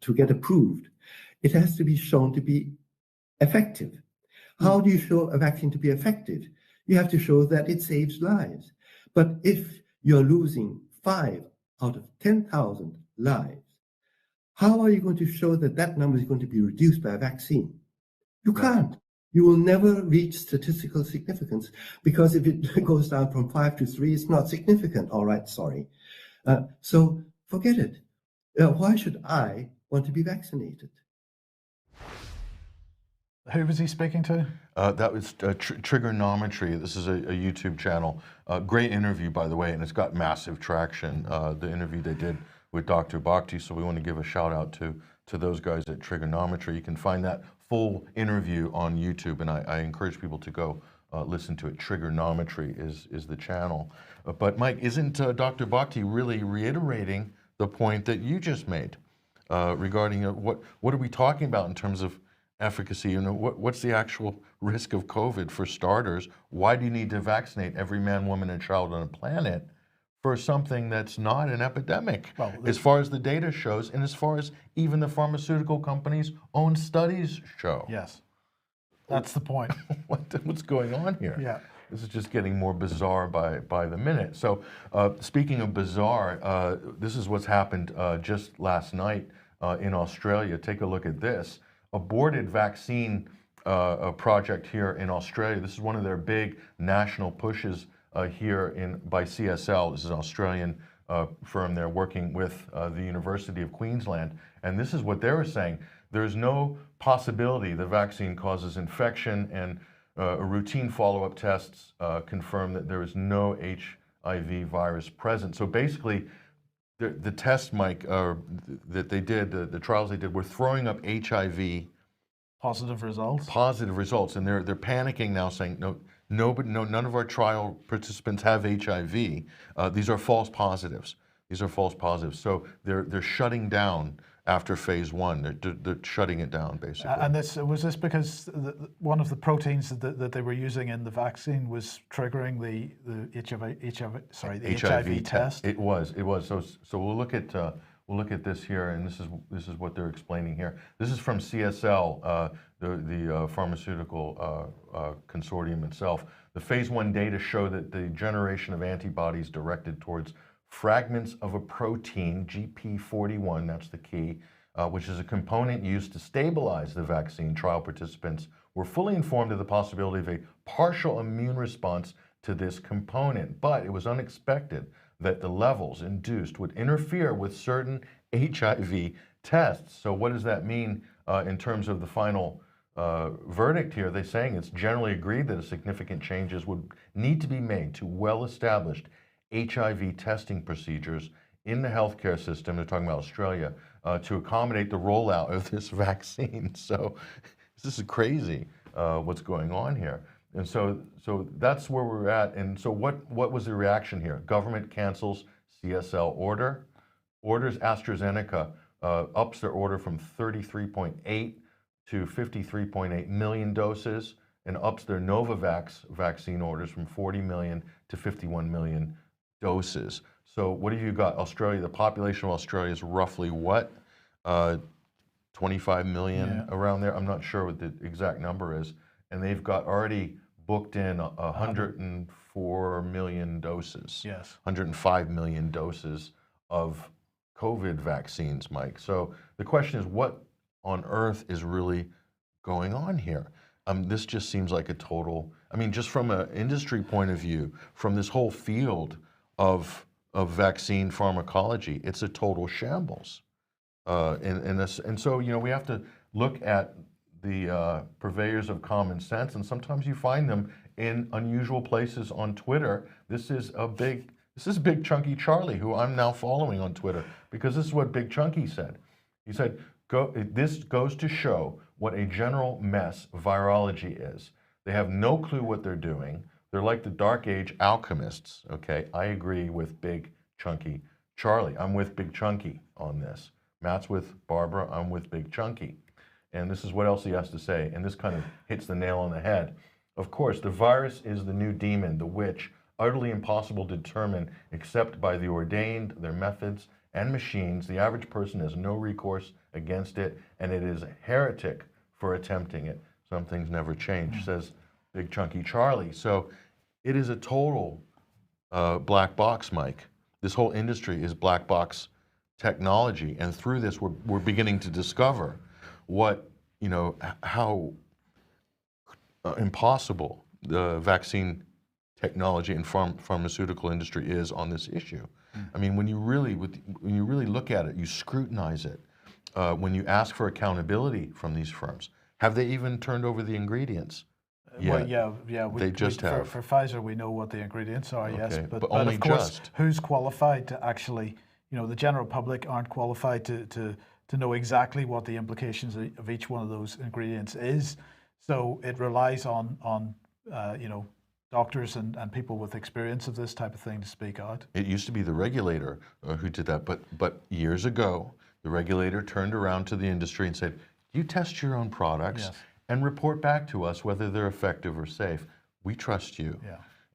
to get approved, it has to be shown to be effective. How do you show a vaccine to be effective? You have to show that it saves lives. But if you're losing 5 out of 10,000 lives, How are you going to show that that number is going to be reduced by a vaccine? You can't. You will never reach statistical significance, because if it goes down from 5 to 3, it's not significant. All right, sorry. So forget it. Why should I want to be vaccinated? Who was he speaking to? That was Trigonometry. This is a YouTube channel. Great interview, by the way, and it's got massive traction. The interview they did with Dr. Bhakti, so we want to give a shout out to those guys at Trigonometry. You can find that full interview on YouTube, and I encourage people to go listen to it. Trigonometry is the channel. But Mike, isn't Dr. Bhakti really reiterating the point that you just made regarding what are we talking about in terms of efficacy? You know, what's the actual risk of COVID for starters? Why do you need to vaccinate every man, woman, and child on the planet for something that's not an epidemic? Well, as far as the data shows, and as far as even the pharmaceutical companies' own studies show. Yes, that's the point. What's going on here? Yeah. This is just getting more bizarre by the minute. So speaking of bizarre, this is what's happened just last night in Australia. Take a look at this. Aborted vaccine project here in Australia. This is one of their big national pushes here by CSL. This is an Australian firm. They're working with the University of Queensland. And this is what they were saying. There's no possibility the vaccine causes infection, and routine follow-up tests confirm that there is no HIV virus present. So basically, the test, Mike, that they did, the trials they did, were throwing up HIV positive results. Positive results, and they're panicking now, saying none of our trial participants have HIV. These are false positives. These are false positives. So they're shutting down after phase 1. They're shutting it down, basically. And was this because one of the proteins that they were using in the vaccine was triggering the HIV test? It was. So we'll look at this here, and this is what they're explaining here. This is from CSL, the pharmaceutical consortium itself. The phase 1 data show that the generation of antibodies directed towards fragments of a protein, GP41, that's the key, which is a component used to stabilize the vaccine. Trial participants were fully informed of the possibility of a partial immune response to this component, but it was unexpected that the levels induced would interfere with certain HIV tests. So what does that mean in terms of the final verdict here? They're saying it's generally agreed that significant changes would need to be made to well-established HIV testing procedures in the healthcare system. They're talking about Australia to accommodate the rollout of this vaccine. So this is crazy what's going on here. And so that's where we're at. And so what was the reaction here? Government cancels CSL orders AstraZeneca ups their order from 33.8 to 53.8 million doses, and ups their Novavax vaccine orders from 40 million to 51 million doses. So what have you got? Australia, the population of Australia is roughly what? 25 million, around there. I'm not sure what the exact number is. And they've got already booked in 104 million doses. Yes. 105 million doses of COVID vaccines, Mike. So the question is, what on earth is really going on here? This just seems like a total, I mean, just from an industry point of view, from this whole field of vaccine pharmacology, it's a total shambles. And so, you know, we have to look at the purveyors of common sense, and sometimes you find them in unusual places on Twitter. This is Big Chunky Charlie, who I'm now following on Twitter, because this is what Big Chunky said. He said, this goes to show what a general mess virology is. They have no clue what they're doing. They're like the Dark Age alchemists, okay? I agree with Big Chunky Charlie. I'm with Big Chunky on this. Matt's with Barbara. I'm with Big Chunky. And this is what else he has to say, and this kind of hits the nail on the head. Of course, the virus is the new demon, the witch, utterly impossible to determine except by the ordained, their methods, and machines. The average person has no recourse against it, and it is a heretic for attempting it. Some things never change, says Big Chunky Charlie. So it is a total black box, Mike. This whole industry is black box technology, and through this, we're beginning to discover what, how impossible the vaccine technology and pharmaceutical industry is on this issue. I mean, when you really look at it, you scrutinize it. When you ask for accountability from these firms, have they even turned over the ingredients? Well, yeah. They just have. For Pfizer, we know what the ingredients are, yes, but but only of course, just. who's qualified to actually, the general public aren't qualified to know exactly what the implications of each one of those ingredients is. So it relies on doctors and people with experience of this type of thing to speak out. It used to be the regulator who did that, but years ago, the regulator turned around to the industry and said, you test your own products. Yes. And report back to us whether they're effective or safe. We trust you,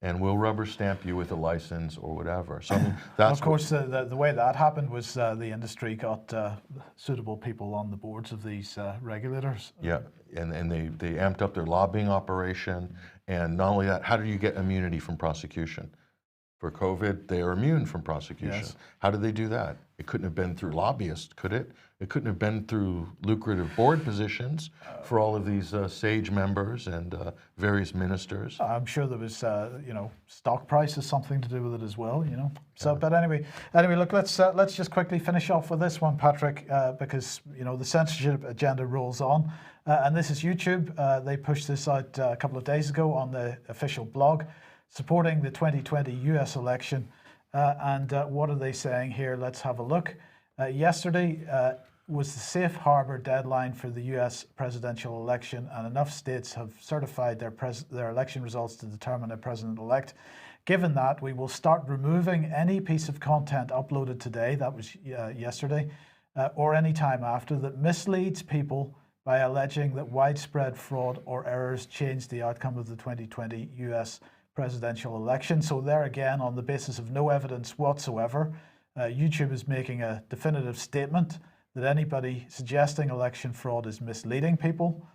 and we'll rubber stamp you with a license or whatever. So I mean, that's of course, the way that happened was the industry got suitable people on the boards of these regulators. Yeah, and they amped up their lobbying operation, and not only that, how do you get immunity from prosecution? For COVID, they are immune from prosecution. Yes. How did they do that? It couldn't have been through lobbyists, could it? It couldn't have been through lucrative board positions for all of these SAGE members and various ministers. I'm sure there was, stock price has something to do with it as well, So, but anyway, look, let's just quickly finish off with this one, Patrick, because the censorship agenda rolls on, and this is YouTube. They pushed this out a couple of days ago on the official blog, supporting the 2020 US election. And what are they saying here? Let's have a look. Yesterday was the safe harbor deadline for the US presidential election, and enough states have certified their election results to determine a president-elect. Given that, we will start removing any piece of content uploaded today, that was yesterday, or any time after, that misleads people by alleging that widespread fraud or errors changed the outcome of the 2020 US presidential election. So there again, on the basis of no evidence whatsoever, YouTube is making a definitive statement that anybody suggesting election fraud is misleading people.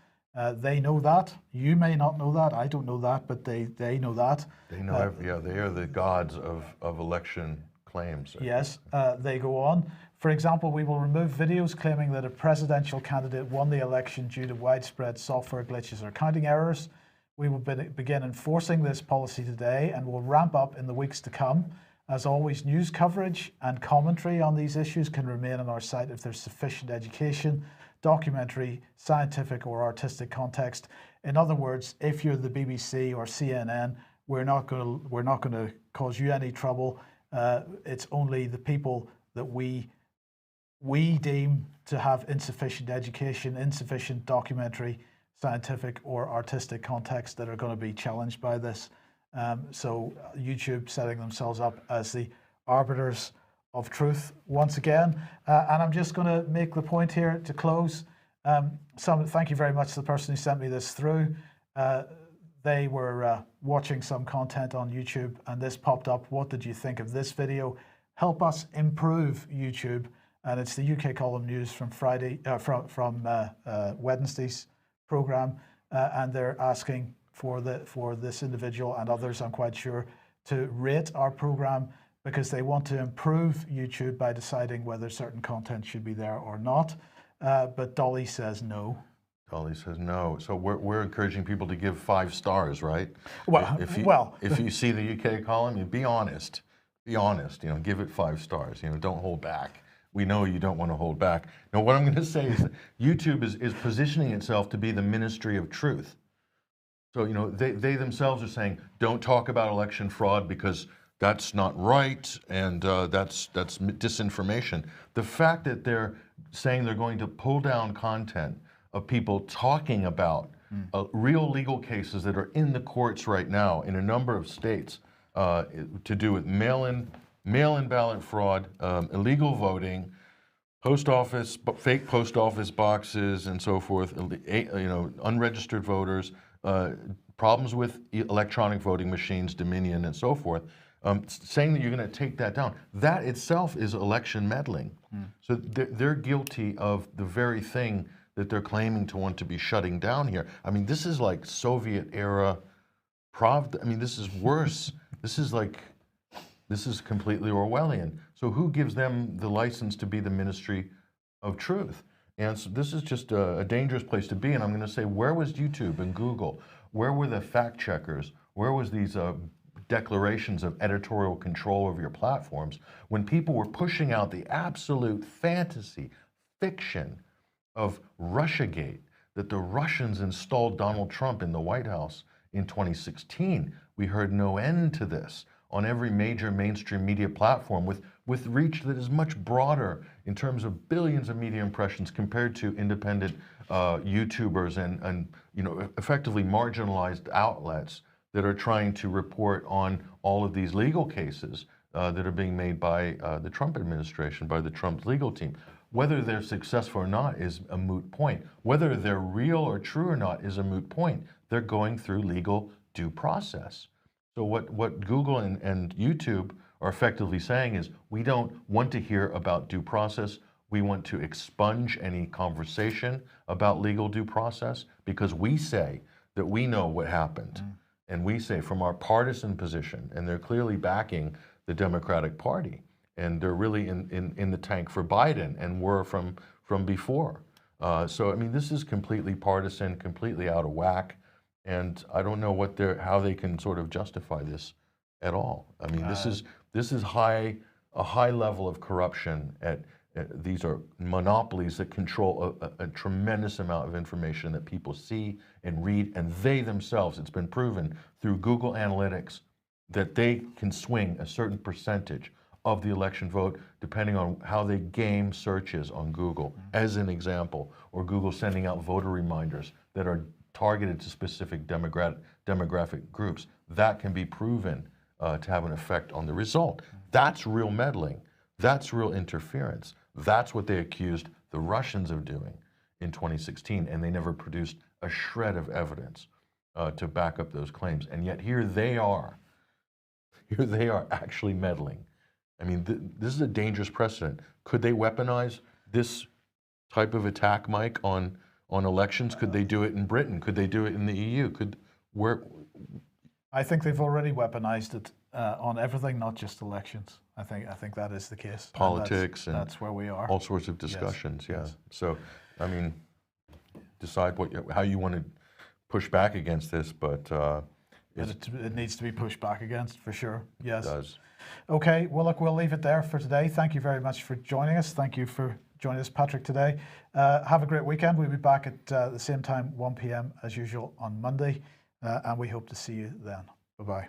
They know that. You may not know that. I don't know that, but they know that. They know, they are the gods of election claims. Yes, they go on. For example, we will remove videos claiming that a presidential candidate won the election due to widespread software glitches or counting errors. We will begin enforcing this policy today and will ramp up in the weeks to come. As always, news coverage and commentary on these issues can remain on our site if there's sufficient education, documentary, scientific or artistic context. In other words, if you're the BBC or CNN, we're not going to cause you any trouble. It's only the people that we deem to have insufficient education, insufficient documentary, scientific or artistic context that are going to be challenged by this. So YouTube setting themselves up as the arbiters of truth once again. And I'm just going to make the point here to close. Thank you very much to the person who sent me this through. They were watching some content on YouTube and this popped up. What did you think of this video? Help us improve YouTube. And it's the UK Column News from Friday, from Wednesday's program, and they're asking for this individual and others, I'm quite sure, to rate our program because they want to improve YouTube by deciding whether certain content should be there or not. But Dolly says no. Dolly says no. So we're encouraging people to give 5 stars, right? Well, if you see the UK column, be honest. Be honest. Give it 5 stars. Don't hold back. We know you don't want to hold back. Now, what I'm going to say is that YouTube is positioning itself to be the ministry of truth. So, they themselves are saying, don't talk about election fraud because that's not right and that's disinformation. The fact that they're saying they're going to pull down content of people talking about real legal cases that are in the courts right now in a number of states to do with mail-in ballot fraud, illegal voting, fake post office boxes and so forth, unregistered voters, problems with electronic voting machines, Dominion and so forth, saying that you're going to take that down. That itself is election meddling. So they're guilty of the very thing that they're claiming to want to be shutting down here. I mean, this is like Soviet era this is worse. This is completely Orwellian. So who gives them the license to be the ministry of truth? And so this is just a dangerous place to be. And I'm going to say, where was YouTube and Google? Where were the fact checkers? Where was these declarations of editorial control of your platforms when people were pushing out the absolute fantasy, fiction of Russiagate, that the Russians installed Donald Trump in the White House in 2016? We heard no end to this on every major mainstream media platform with reach that is much broader in terms of billions of media impressions compared to independent YouTubers and effectively marginalized outlets that are trying to report on all of these legal cases that are being made by the Trump administration, by the Trump legal team. Whether they're successful or not is a moot point. Whether they're real or true or not is a moot point. They're going through legal due process. So what Google and YouTube are effectively saying is, we don't want to hear about due process. We want to expunge any conversation about legal due process because we say that we know what happened. And we say from our partisan position, and they're clearly backing the Democratic Party, and they're really in the tank for Biden and were from before. So, I mean, this is completely partisan, completely out of whack. And I don't know how they can sort of justify this at all. I mean, this is a high level of corruption. These are monopolies that control a tremendous amount of information that people see and read, and they themselves, it's been proven through Google Analytics that they can swing a certain percentage of the election vote depending on how they game searches on Google, as an example, or Google sending out voter reminders that are targeted to specific demographic groups. That can be proven to have an effect on the result. That's real meddling. That's real interference. That's what they accused the Russians of doing in 2016, and they never produced a shred of evidence to back up those claims. And yet here they are. Here they are actually meddling. I mean, this is a dangerous precedent. Could they weaponize this type of attack, Mike, on elections? Could they do it in Britain? Could they do it in the EU? I think they've already weaponized it on everything, not just elections. I think that is the case. Politics and that's where we are. All sorts of discussions. Yes. Yeah. Yes. So, I mean, decide how you want to push back against this, but it needs to be pushed back against for sure. Yes. It does. Okay. Well, look, we'll leave it there for today. Thank you very much for joining us. Thank you for joining us, Patrick, today. Have a great weekend. We'll be back at the same time, 1 p.m. as usual on Monday, and we hope to see you then. Bye-bye.